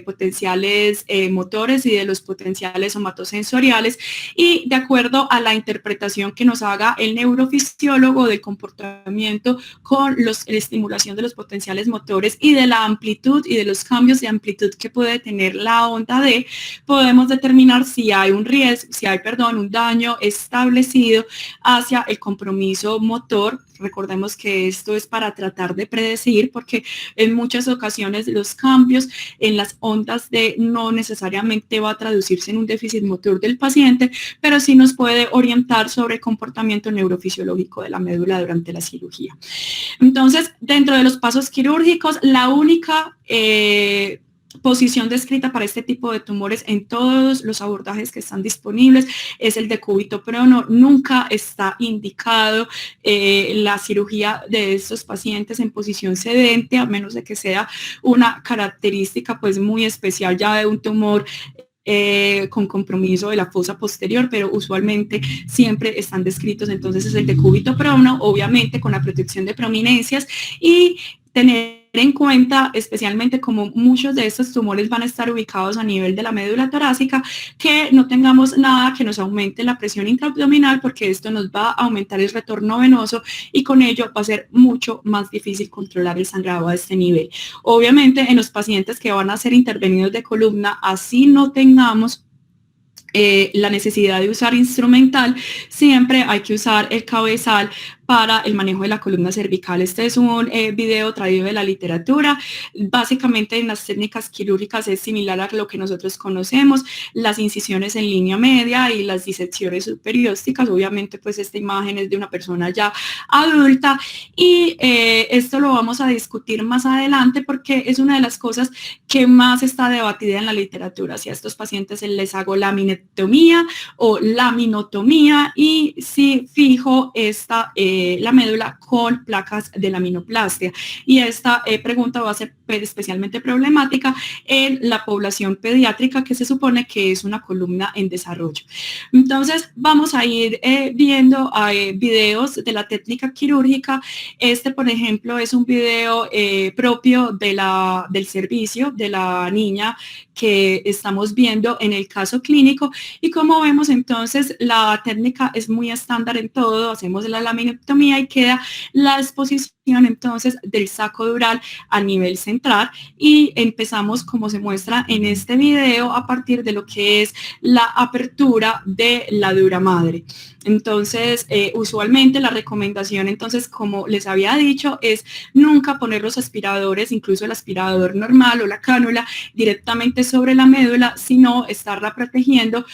potenciales motores y de los potenciales somatosensoriales y de acuerdo a la interpretación que nos haga el neurofisiólogo del comportamiento con la estimulación de los potenciales motores y de la amplitud y de los cambios de amplitud que puede tener la onda D, podemos determinar si hay un riesgo, un daño establecido hacia el compromiso motor. Recordemos que esto es para tratar de predecir, porque en muchas ocasiones los cambios en las ondas D no necesariamente va a traducirse en un déficit motor del paciente, pero sí nos puede orientar sobre el comportamiento neurofisiológico de la médula durante la cirugía. Entonces, dentro de los pasos quirúrgicos, la única posición descrita para este tipo de tumores en todos los abordajes que están disponibles es el decúbito prono. Nunca está indicado la cirugía de estos pacientes en posición sedente, a menos de que sea una característica pues muy especial ya de un tumor con compromiso de la fosa posterior, pero usualmente siempre están descritos. Entonces es el decúbito prono, obviamente con la protección de prominencias y tener en cuenta, especialmente como muchos de estos tumores van a estar ubicados a nivel de la médula torácica, que no tengamos nada que nos aumente la presión intraabdominal, porque esto nos va a aumentar el retorno venoso y con ello va a ser mucho más difícil controlar el sangrado a este nivel. Obviamente en los pacientes que van a ser intervenidos de columna, así no tengamos la necesidad de usar instrumental, siempre hay que usar el cabezal para el manejo de la columna cervical. Este es un video traído de la literatura. Básicamente en las técnicas quirúrgicas es similar a lo que nosotros conocemos, las incisiones en línea media y las disecciones subperiósticas. Obviamente pues esta imagen es de una persona ya adulta y esto lo vamos a discutir más adelante porque es una de las cosas que más está debatida en la literatura. Si a estos pacientes les hago laminectomía o laminotomía y si fijo la médula con placas de laminoplastia. Y esta pregunta va a ser especialmente problemática en la población pediátrica, que se supone que es una columna en desarrollo. Entonces vamos a ir viendo videos de la técnica quirúrgica. Este, por ejemplo, es un video propio del servicio de la niña que estamos viendo en el caso clínico, y como vemos entonces la técnica es muy estándar en todo. Hacemos la laminectomía y queda la exposición entonces del saco dural a nivel central y empezamos, como se muestra en este video, a partir de lo que es la apertura de la dura madre. Entonces, usualmente la recomendación, entonces, como les había dicho, es nunca poner los aspiradores, incluso el aspirador normal o la cánula, directamente sobre la médula, sino estarla protegiendo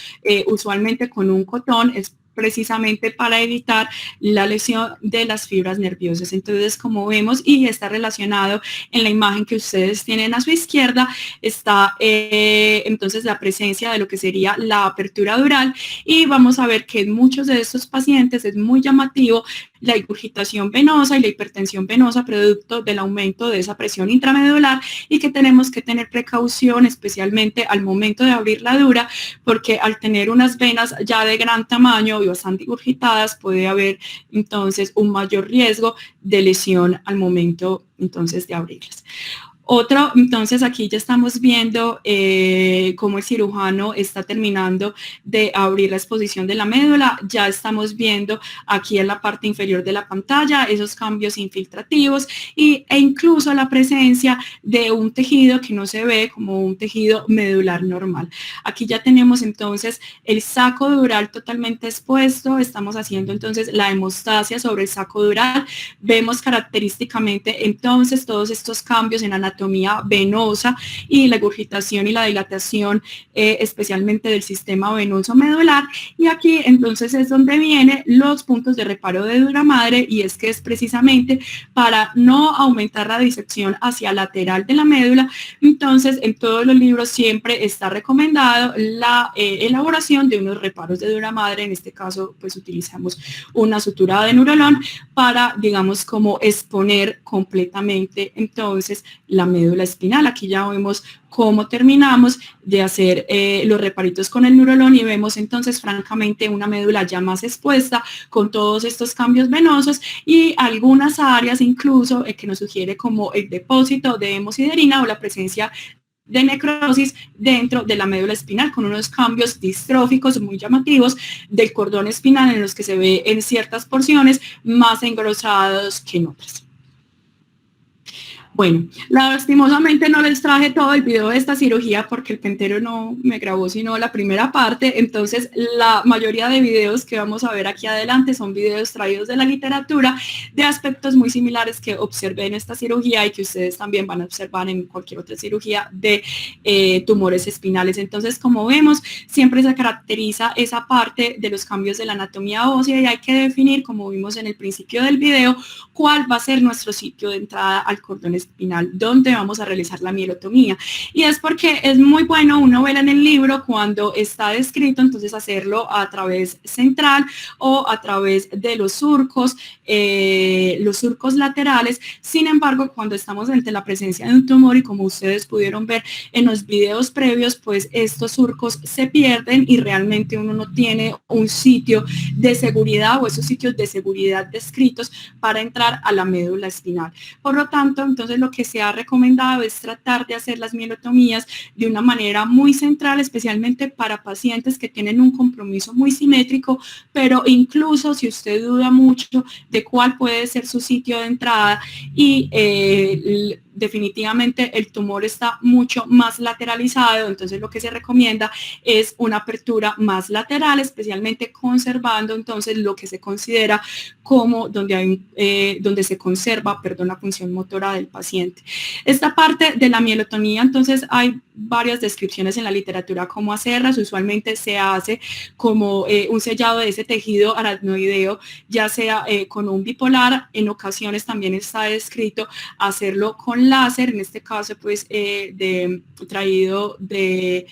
usualmente con un cotón, precisamente para evitar la lesión de las fibras nerviosas. Entonces, como vemos, y está relacionado en la imagen que ustedes tienen a su izquierda, está entonces la presencia de lo que sería la apertura dural, y vamos a ver que en muchos de estos pacientes es muy llamativo la ingurgitación venosa y la hipertensión venosa producto del aumento de esa presión intramedular, y que tenemos que tener precaución especialmente al momento de abrir la dura, porque al tener unas venas ya de gran tamaño y bastante ingurgitadas puede haber entonces un mayor riesgo de lesión al momento entonces de abrirlas. Otro, entonces aquí ya estamos viendo cómo el cirujano está terminando de abrir la exposición de la médula. Ya estamos viendo aquí en la parte inferior de la pantalla esos cambios infiltrativos e incluso la presencia de un tejido que no se ve como un tejido medular normal. Aquí ya tenemos entonces el saco dural totalmente expuesto. Estamos haciendo entonces la hemostasia sobre el saco dural. Vemos característicamente entonces todos estos cambios en anatomía venosa y la ingurgitación y la dilatación especialmente del sistema venoso medular. Y aquí entonces es donde vienen los puntos de reparo de dura madre, y es que es precisamente para no aumentar la disección hacia lateral de la médula. Entonces en todos los libros siempre está recomendado la elaboración de unos reparos de dura madre. En este caso pues utilizamos una sutura de nurolón para, digamos, como exponer completamente entonces la médula espinal. Aquí ya vemos cómo terminamos de hacer los reparitos con el nurolón y vemos entonces francamente una médula ya más expuesta con todos estos cambios venosos y algunas áreas incluso que nos sugiere como el depósito de hemosiderina o la presencia de necrosis dentro de la médula espinal, con unos cambios distróficos muy llamativos del cordón espinal en los que se ve en ciertas porciones más engrosados que en otras. Bueno, lastimosamente no les traje todo el video de esta cirugía porque el Pentero no me grabó sino la primera parte. Entonces la mayoría de videos que vamos a ver aquí adelante son videos traídos de la literatura de aspectos muy similares que observé en esta cirugía y que ustedes también van a observar en cualquier otra cirugía de tumores espinales. Entonces, como vemos, siempre se caracteriza esa parte de los cambios de la anatomía ósea y hay que definir, como vimos en el principio del video, cuál va a ser nuestro sitio de entrada al cordón espinal, donde vamos a realizar la mielotomía. Y es porque es muy bueno uno ver en el libro cuando está descrito, entonces hacerlo a través central o a través de los surcos laterales. Sin embargo, cuando estamos ante la presencia de un tumor, y como ustedes pudieron ver en los videos previos, pues estos surcos se pierden y realmente uno no tiene un sitio de seguridad o esos sitios de seguridad descritos para entrar a la médula espinal. Por lo tanto, entonces lo que se ha recomendado es tratar de hacer las mielotomías de una manera muy central, especialmente para pacientes que tienen un compromiso muy simétrico, pero incluso si usted duda mucho de cuál puede ser su sitio de entrada y definitivamente el tumor está mucho más lateralizado, entonces lo que se recomienda es una apertura más lateral, especialmente conservando entonces lo que se considera como donde se conserva, la función motora del paciente. Esta parte de la mielotomía, entonces hay varias descripciones en la literatura cómo hacerlas. Usualmente se hace como un sellado de ese tejido aracnoideo, ya sea con un bipolar. En ocasiones también está descrito hacerlo con láser, en este caso pues traído de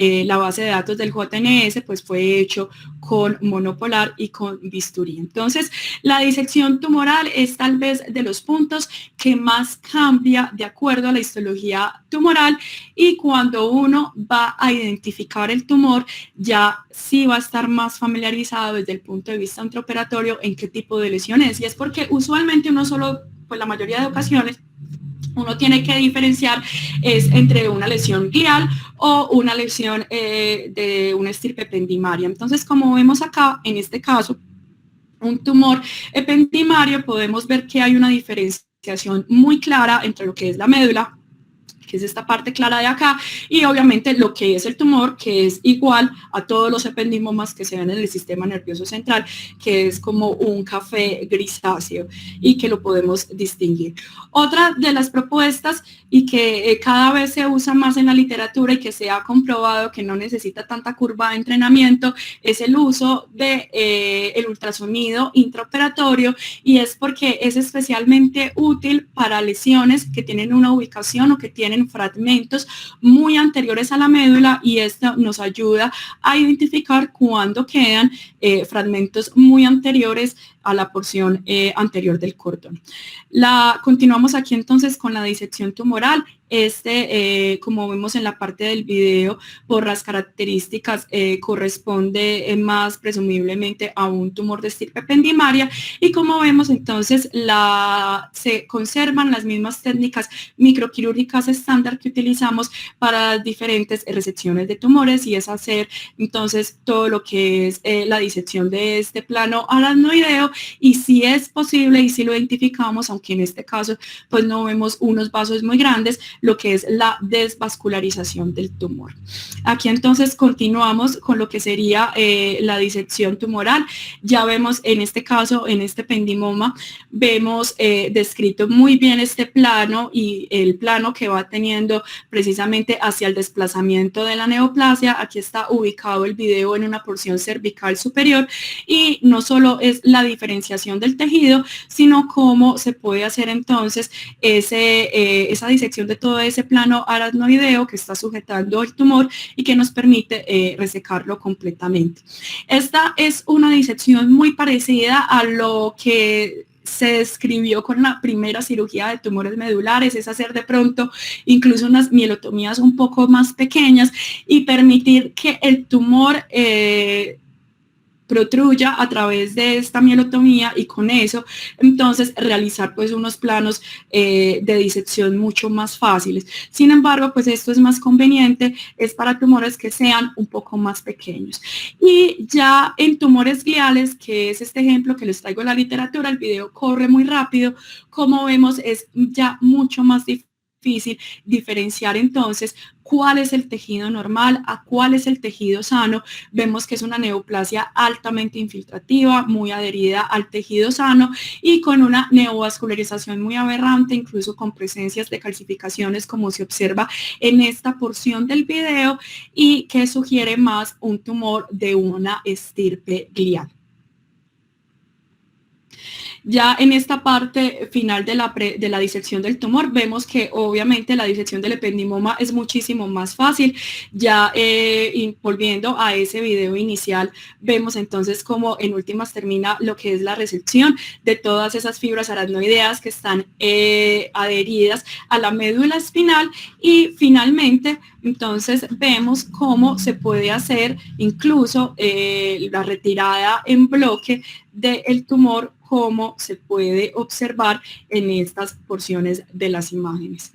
la base de datos del JNS, pues fue hecho con monopolar y con bisturí. Entonces, la disección tumoral es tal vez de los puntos que más cambia de acuerdo a la histología tumoral, y cuando uno va a identificar el tumor, ya sí va a estar más familiarizado desde el punto de vista intraoperatorio en qué tipo de lesión es, y es porque usualmente uno solo, pues la mayoría de ocasiones, uno tiene que diferenciar es entre una lesión glial o una lesión de una estirpe ependimaria. Entonces, como vemos acá, en este caso, un tumor ependimario, podemos ver que hay una diferenciación muy clara entre lo que es la médula, que es esta parte clara de acá, y obviamente lo que es el tumor, que es igual a todos los ependimomas que se ven en el sistema nervioso central, que es como un café grisáceo y que lo podemos distinguir. Otra de las propuestas y que cada vez se usa más en la literatura y que se ha comprobado que no necesita tanta curva de entrenamiento es el uso de el ultrasonido intraoperatorio, y es porque es especialmente útil para lesiones que tienen una ubicación o que tienen fragmentos muy anteriores a la médula, y esto nos ayuda a identificar cuando quedan fragmentos muy anteriores a la porción anterior del cordón. Continuamos aquí entonces con la disección tumoral. Como vemos en la parte del video, por las características corresponde más presumiblemente a un tumor de estirpe ependimaria, y como vemos entonces se conservan las mismas técnicas microquirúrgicas estándar que utilizamos para diferentes resecciones de tumores, y es hacer entonces todo lo que es la disección de este plano aracnoideo, y si es posible y si lo identificamos, aunque en este caso pues no vemos unos vasos muy grandes, lo que es la desvascularización del tumor. Aquí entonces continuamos con lo que sería la disección tumoral. Ya vemos en este caso, en este ependimoma, vemos descrito muy bien este plano y el plano que va teniendo precisamente hacia el desplazamiento de la neoplasia. Aquí está ubicado el video en una porción cervical superior, y no solo es la diferenciación del tejido, sino cómo se puede hacer entonces esa disección de todo ese plano aracnoideo que está sujetando el tumor y que nos permite resecarlo completamente. Esta es una disección muy parecida a lo que se describió con la primera cirugía de tumores medulares, es hacer de pronto incluso unas mielotomías un poco más pequeñas y permitir que el tumor protruya a través de esta mielotomía, y con eso entonces realizar pues unos planos de disección mucho más fáciles. Sin embargo, pues esto es más conveniente, es para tumores que sean un poco más pequeños. Y ya en tumores gliales, que es este ejemplo que les traigo en la literatura, el video corre muy rápido, como vemos es ya mucho más difícil diferenciar entonces cuál es el tejido normal a cuál es el tejido sano. Vemos que es una neoplasia altamente infiltrativa, muy adherida al tejido sano y con una neovascularización muy aberrante, incluso con presencias de calcificaciones como se observa en esta porción del video, y que sugiere más un tumor de una estirpe glial. Ya en esta parte final de la disección del tumor, vemos que obviamente la disección del ependimoma es muchísimo más fácil. Ya volviendo a ese video inicial, vemos entonces cómo en últimas termina lo que es la resección de todas esas fibras aracnoideas que están adheridas a la médula espinal, y finalmente entonces vemos cómo se puede hacer incluso la retirada en bloque del tumor, como se puede observar en estas porciones de las imágenes.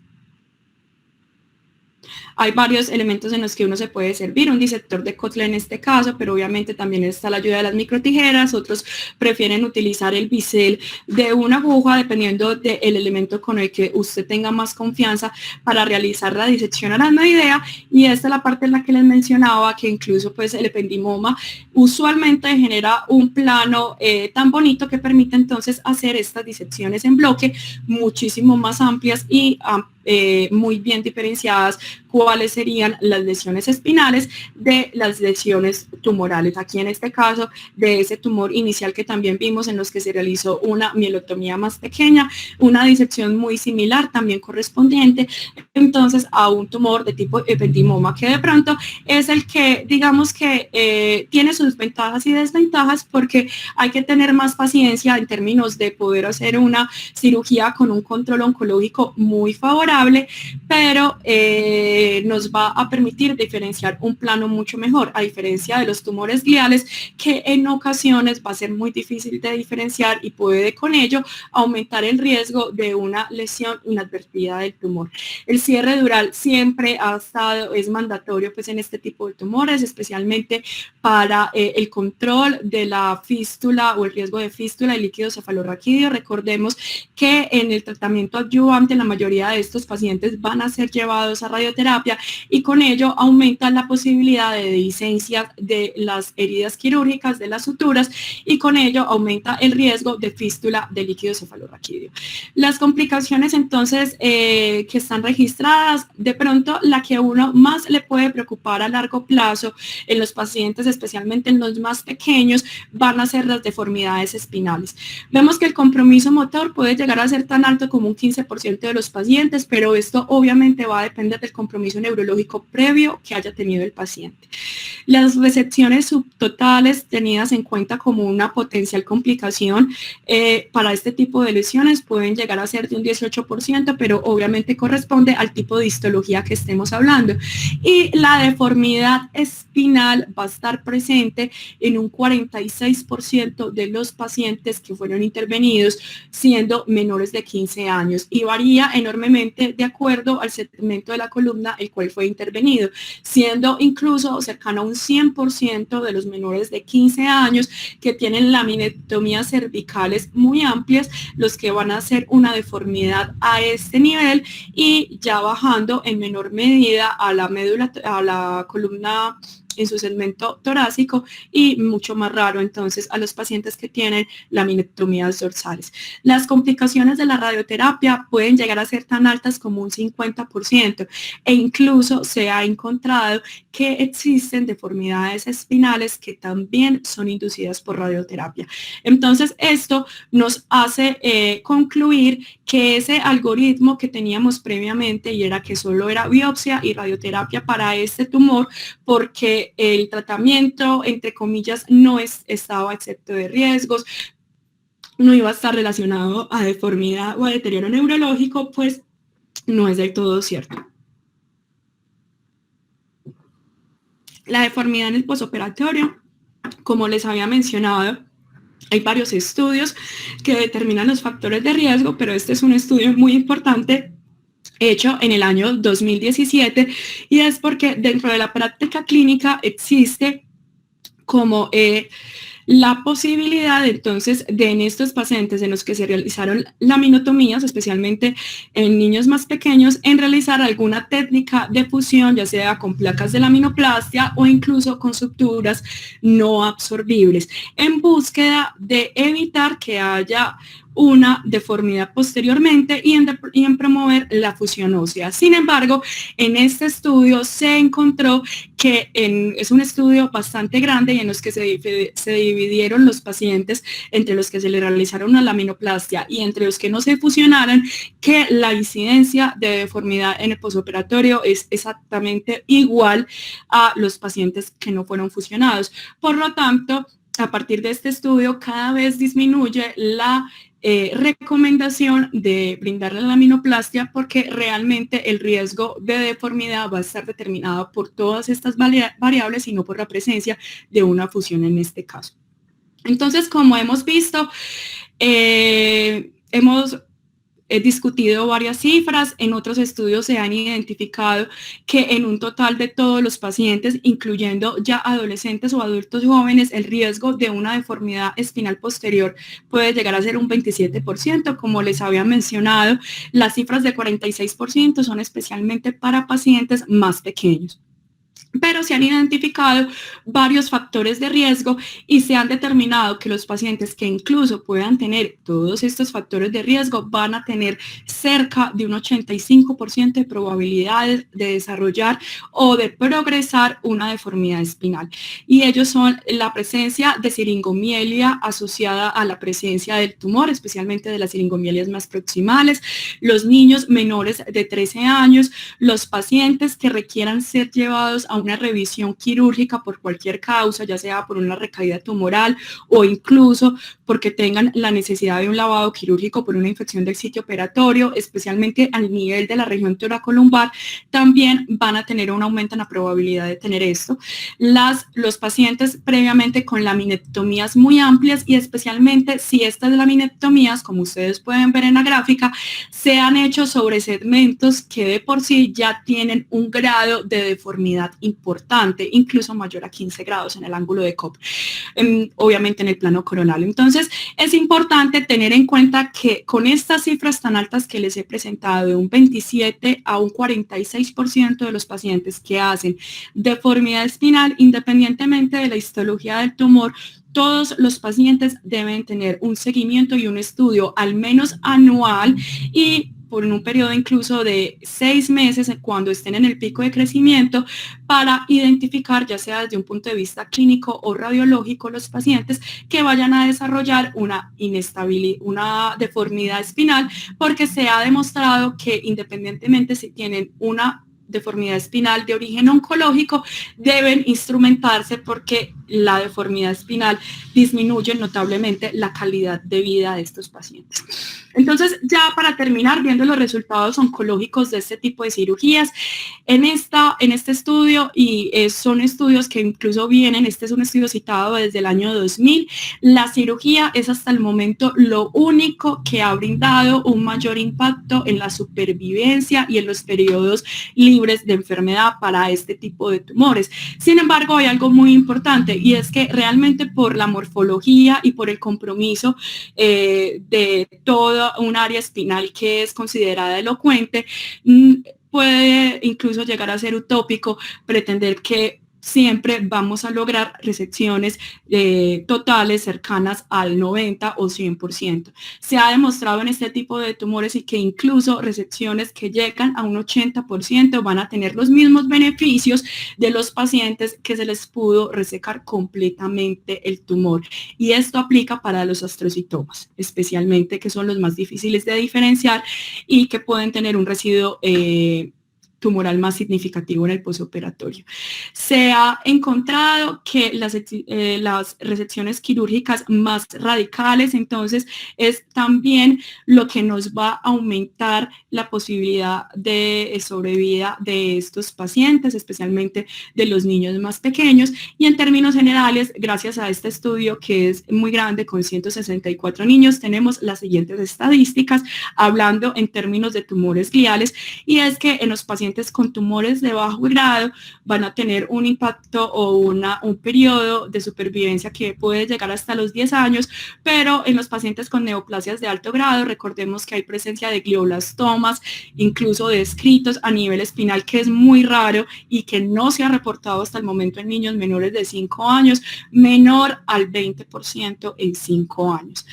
Hay varios elementos en los que uno se puede servir, un disector de Kotler en este caso, pero obviamente también está la ayuda de las microtijeras. Otros prefieren utilizar el bisel de una aguja, dependiendo del elemento con el que usted tenga más confianza para realizar la disección a la medida. Y esta es la parte en la que les mencionaba que incluso pues el ependimoma usualmente genera un plano tan bonito que permite entonces hacer estas disecciones en bloque muchísimo más amplias y muy bien diferenciadas cuáles serían las lesiones espinales de las lesiones tumorales. Aquí en este caso de ese tumor inicial que también vimos en los que se realizó una mielotomía más pequeña, una disección muy similar también correspondiente entonces a un tumor de tipo ependimoma, que de pronto es el que digamos que tiene sus ventajas y desventajas, porque hay que tener más paciencia en términos de poder hacer una cirugía con un control oncológico muy favorable, pero nos va a permitir diferenciar un plano mucho mejor, a diferencia de los tumores gliales, que en ocasiones va a ser muy difícil de diferenciar y puede con ello aumentar el riesgo de una lesión inadvertida del tumor. El cierre dural siempre es mandatorio pues en este tipo de tumores, especialmente para el control de la fístula o el riesgo de fístula y líquido cefalorraquídeo. Recordemos que en el tratamiento adyuvante la mayoría de estos pacientes van a ser llevados a radioterapia y con ello aumenta la posibilidad de dehiscencia de las heridas quirúrgicas, de las suturas, y con ello aumenta el riesgo de fístula de líquido cefalorraquídeo. Las complicaciones entonces que están registradas, de pronto la que a uno más le puede preocupar a largo plazo en los pacientes, especialmente en los más pequeños, van a ser las deformidades espinales. Vemos que el compromiso motor puede llegar a ser tan alto como un 15% de los pacientes, pero esto obviamente va a depender del compromiso neurológico previo que haya tenido el paciente. Las resecciones subtotales tenidas en cuenta como una potencial complicación para este tipo de lesiones pueden llegar a ser de un 18%, pero obviamente corresponde al tipo de histología que estemos hablando. Y la deformidad espinal va a estar presente en un 46% de los pacientes que fueron intervenidos, siendo menores de 15 años, y varía enormemente de acuerdo al segmento de la columna el cual fue intervenido, siendo incluso cercano a un 100% de los menores de 15 años que tienen laminectomías cervicales muy amplias, los que van a hacer una deformidad a este nivel, y ya bajando en menor medida a la médula, a la columna en su segmento torácico, y mucho más raro entonces a los pacientes que tienen laminectomías dorsales. Las complicaciones de la radioterapia pueden llegar a ser tan altas como un 50%, e incluso se ha encontrado que existen deformidades espinales que también son inducidas por radioterapia. Entonces esto nos hace concluir que ese algoritmo que teníamos previamente, y era que solo era biopsia y radioterapia para este tumor, porque el tratamiento, entre comillas, no estaba exento de riesgos, no iba a estar relacionado a deformidad o a deterioro neurológico, pues no es del todo cierto. La deformidad en el posoperatorio, como les había mencionado, hay varios estudios que determinan los factores de riesgo, pero este es un estudio muy importante hecho en el año 2017, y es porque dentro de la práctica clínica existe como la posibilidad entonces de en estos pacientes en los que se realizaron laminotomías, especialmente en niños más pequeños, en realizar alguna técnica de fusión, ya sea con placas de laminoplastia o incluso con suturas no absorbibles, en búsqueda de evitar que haya una deformidad posteriormente y en promover la fusión ósea. Sin embargo, en este estudio se encontró que es un estudio bastante grande y en los que se dividieron los pacientes entre los que se le realizaron una laminoplastia y entre los que no se fusionaron, que la incidencia de deformidad en el posoperatorio es exactamente igual a los pacientes que no fueron fusionados. Por lo tanto, a partir de este estudio, cada vez disminuye la recomendación de brindar la laminoplastia, porque realmente el riesgo de deformidad va a estar determinado por todas estas variables y no por la presencia de una fusión en este caso. Entonces, como hemos visto, hemos he discutido varias cifras, en otros estudios se han identificado que en un total de todos los pacientes, incluyendo ya adolescentes o adultos jóvenes, el riesgo de una deformidad espinal posterior puede llegar a ser un 27%, como les había mencionado. Las cifras de 46% son especialmente para pacientes más pequeños. Pero se han identificado varios factores de riesgo y se han determinado que los pacientes que incluso puedan tener todos estos factores de riesgo van a tener cerca de un 85% de probabilidades de desarrollar o de progresar una deformidad espinal. Y ellos son la presencia de siringomielia asociada a la presencia del tumor, especialmente de las siringomielias más proximales, los niños menores de 13 años, los pacientes que requieran ser llevados a una revisión quirúrgica por cualquier causa, ya sea por una recaída tumoral o incluso porque tengan la necesidad de un lavado quirúrgico por una infección del sitio operatorio, especialmente al nivel de la región toracolumbar, también van a tener un aumento en la probabilidad de tener esto. Los pacientes previamente con laminectomías muy amplias y especialmente si estas laminectomías, como ustedes pueden ver en la gráfica, se han hecho sobre segmentos que de por sí ya tienen un grado de deformidad importante, incluso mayor a 15 grados en el ángulo de Cobb, obviamente en el plano coronal. Entonces, es importante tener en cuenta que con estas cifras tan altas que les he presentado, de un 27 a un 46% de los pacientes que hacen deformidad espinal, independientemente de la histología del tumor, todos los pacientes deben tener un seguimiento y un estudio al menos anual y por un periodo incluso de 6 meses cuando estén en el pico de crecimiento para identificar, ya sea desde un punto de vista clínico o radiológico, los pacientes que vayan a desarrollar una inestabilidad, una deformidad espinal, porque se ha demostrado que independientemente si tienen una deformidad espinal de origen oncológico, deben instrumentarse porque la deformidad espinal disminuye notablemente la calidad de vida de estos pacientes. Entonces, ya para terminar, viendo los resultados oncológicos de este tipo de cirugías, en este estudio, y son estudios que incluso vienen, este es un estudio citado desde el año 2000, la cirugía es hasta el momento lo único que ha brindado un mayor impacto en la supervivencia y en los periodos libres de enfermedad para este tipo de tumores. Sin embargo, hay algo muy importante y es que realmente por la morfología y por el compromiso de toda un área espinal que es considerada elocuente, puede incluso llegar a ser utópico pretender que siempre vamos a lograr resecciones totales cercanas al 90 o 100%. Se ha demostrado en este tipo de tumores y que incluso resecciones que llegan a un 80% van a tener los mismos beneficios de los pacientes que se les pudo resecar completamente el tumor. Y esto aplica para los astrocitomas, especialmente, que son los más difíciles de diferenciar y que pueden tener un residuo tumoral más significativo en el posoperatorio. Se ha encontrado que las resecciones quirúrgicas más radicales, entonces, es también lo que nos va a aumentar la posibilidad de sobrevida de estos pacientes, especialmente de los niños más pequeños. Y en términos generales, gracias a este estudio que es muy grande, con 164 niños, tenemos las siguientes estadísticas, hablando en términos de tumores gliales, y es que en los pacientes con tumores de bajo grado van a tener un impacto o un periodo de supervivencia que puede llegar hasta los 10 años, pero en los pacientes con neoplasias de alto grado, recordemos que hay presencia de glioblastomas, incluso descritos a nivel espinal, que es muy raro y que no se ha reportado hasta el momento en niños menores de 5 años, menor al 20% en 5 años.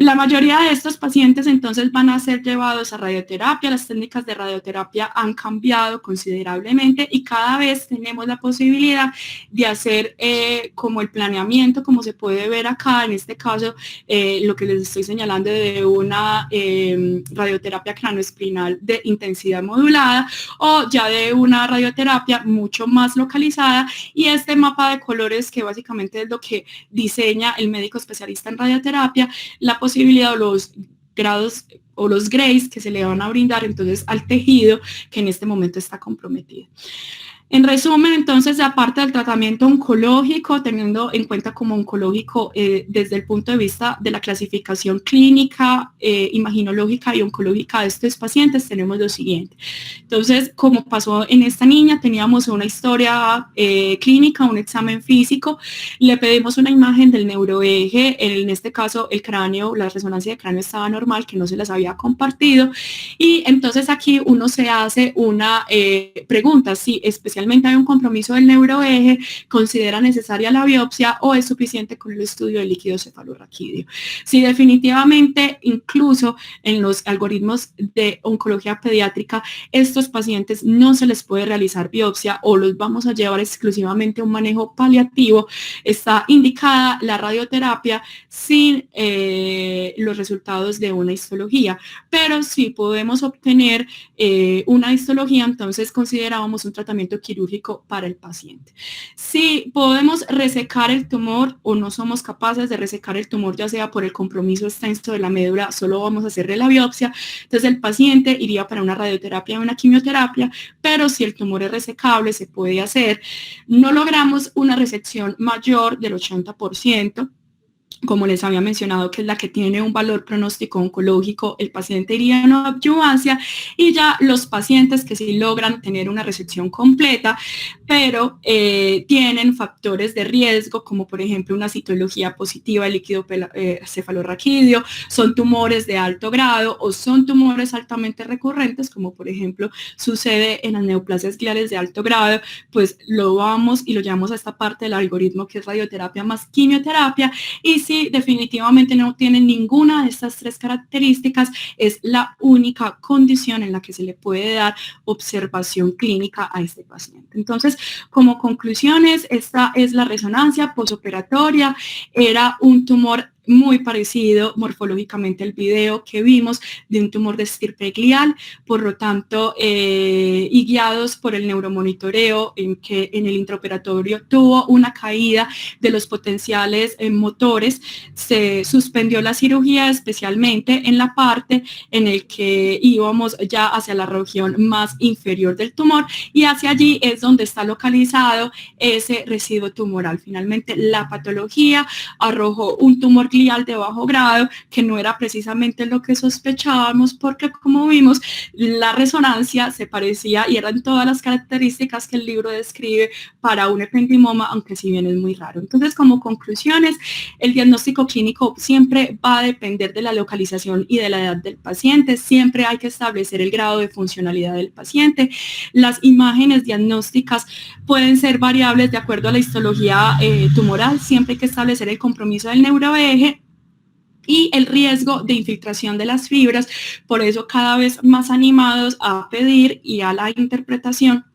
La mayoría de estos pacientes entonces van a ser llevados a radioterapia. Las técnicas de radioterapia han cambiado considerablemente y cada vez tenemos la posibilidad de hacer como el planeamiento, como se puede ver acá, en este caso, lo que les estoy señalando de una radioterapia cranoespinal de intensidad modulada o ya de una radioterapia mucho más localizada, y este mapa de colores que básicamente es lo que diseña el médico especialista en radioterapia, la posibilidad o los grados o los grays que se le van a brindar entonces al tejido que en este momento está comprometido. En resumen, entonces, aparte del tratamiento oncológico, teniendo en cuenta como oncológico desde el punto de vista de la clasificación clínica, imaginológica y oncológica de estos pacientes, tenemos lo siguiente. Entonces, como pasó en esta niña, teníamos una historia clínica, un examen físico, le pedimos una imagen del neuroeje, en este caso el cráneo, la resonancia de cráneo estaba normal, que no se las había compartido, y entonces aquí uno se hace una pregunta, si especialmente hay un compromiso del neuroeje, considera necesaria la biopsia o es suficiente con el estudio del líquido cefalorraquídeo. Si definitivamente, incluso en los algoritmos de oncología pediátrica, estos pacientes no se les puede realizar biopsia o los vamos a llevar exclusivamente a un manejo paliativo, está indicada la radioterapia sin los resultados de una histología, pero si podemos obtener una histología, entonces considerábamos un tratamiento quirúrgico para el paciente. Si podemos resecar el tumor o no somos capaces de resecar el tumor, ya sea por el compromiso extenso de la médula, solo vamos a hacerle la biopsia, entonces el paciente iría para una radioterapia o una quimioterapia, pero si el tumor es resecable, se puede hacer. No logramos una resección mayor del 80%, como les había mencionado, que es la que tiene un valor pronóstico oncológico, el paciente iría en adyuvancia, y ya los pacientes que sí logran tener una resección completa, pero tienen factores de riesgo, como por ejemplo una citología positiva del líquido cefalorraquídeo, son tumores de alto grado o son tumores altamente recurrentes, como por ejemplo sucede en las neoplasias gliales de alto grado, pues lo vamos y lo llevamos a esta parte del algoritmo que es radioterapia más quimioterapia, y si definitivamente no tienen ninguna de estas tres características, es la única condición en la que se le puede dar observación clínica a este paciente. Entonces, como conclusiones, esta es la resonancia posoperatoria, era un tumor muy parecido morfológicamente al video que vimos de un tumor de estirpe glial, por lo tanto, y guiados por el neuromonitoreo en que en el intraoperatorio tuvo una caída de los potenciales motores, se suspendió la cirugía, especialmente en la parte en el que íbamos ya hacia la región más inferior del tumor, y hacia allí es donde está localizado ese residuo tumoral. Finalmente, la patología arrojó un tumor glial de bajo grado, que no era precisamente lo que sospechábamos, porque como vimos, la resonancia se parecía y eran todas las características que el libro describe para un ependimoma, aunque si bien es muy raro. Entonces, como conclusiones, el diagnóstico clínico siempre va a depender de la localización y de la edad del paciente, siempre hay que establecer el grado de funcionalidad del paciente. Las imágenes diagnósticas pueden ser variables de acuerdo a la histología tumoral, siempre hay que establecer el compromiso del neuroeje y el riesgo de infiltración de las fibras, por eso cada vez más animados a pedir y a la interpretación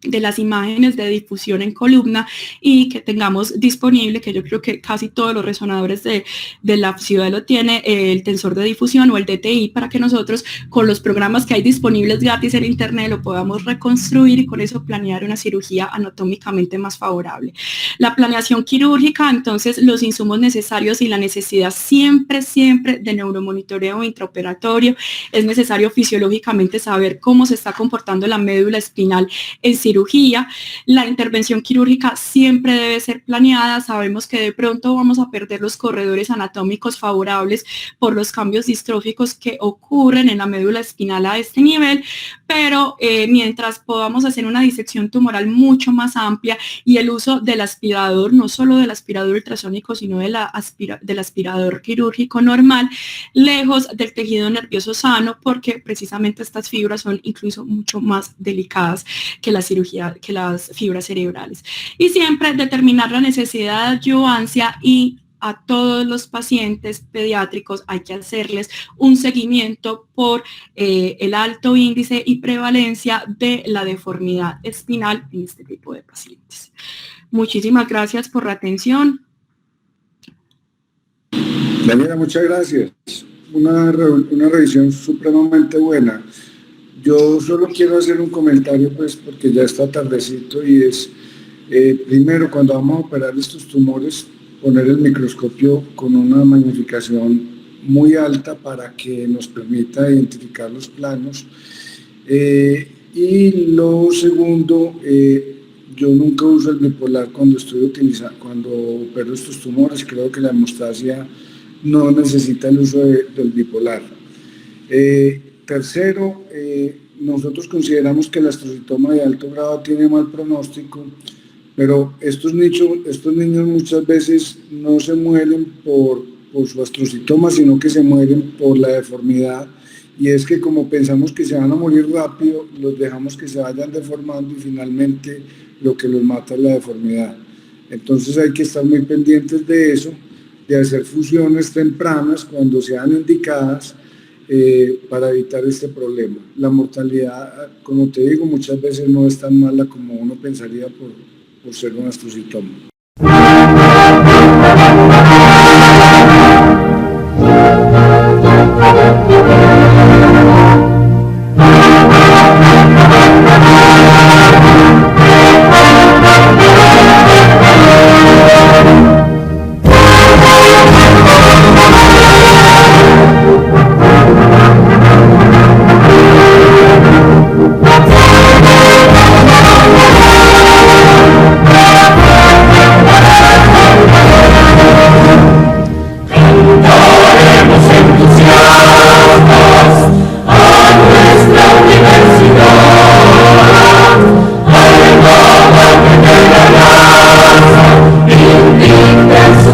de las imágenes de difusión en columna y que tengamos disponible, que yo creo que casi todos los resonadores de la ciudad lo tiene, el tensor de difusión o el DTI, para que nosotros con los programas que hay disponibles gratis en internet lo podamos reconstruir y con eso planear una cirugía anatómicamente más favorable. La planeación quirúrgica, entonces los insumos necesarios y la necesidad siempre de neuromonitoreo intraoperatorio, es necesario fisiológicamente saber cómo se está comportando la médula espinal en cirugía. La intervención quirúrgica siempre debe ser planeada, sabemos que de pronto vamos a perder los corredores anatómicos favorables por los cambios distróficos que ocurren en la médula espinal a este nivel, pero mientras podamos hacer una disección tumoral mucho más amplia y el uso del aspirador, no solo del aspirador ultrasónico, sino del aspirador quirúrgico normal, lejos del tejido nervioso sano, porque precisamente estas fibras son incluso mucho más delicadas que la cirugía, que las fibras cerebrales. Y siempre determinar la necesidad de adyuvancia, y a todos los pacientes pediátricos hay que hacerles un seguimiento por el alto índice y prevalencia de la deformidad espinal en este tipo de pacientes. Muchísimas gracias por la atención. Daniela, muchas gracias. Una revisión supremamente buena. Yo solo quiero hacer un comentario, pues, porque ya está tardecito, y es, primero, cuando vamos a operar estos tumores, poner el microscopio con una magnificación muy alta para que nos permita identificar los planos. Y lo segundo, yo nunca uso el bipolar cuando cuando opero estos tumores. Creo que la hemostasia no necesita el uso del bipolar. Tercero, nosotros consideramos que el astrocitoma de alto grado tiene mal pronóstico, pero estos niños muchas veces no se mueren por su astrocitoma, sino que se mueren por la deformidad. Y es que como pensamos que se van a morir rápido, los dejamos que se vayan deformando y finalmente lo que los mata es la deformidad. Entonces hay que estar muy pendientes de eso, de hacer fusiones tempranas cuando sean indicadas para evitar este problema. La mortalidad, como te digo, muchas veces no es tan mala como uno pensaría por ser un astrocitoma. Su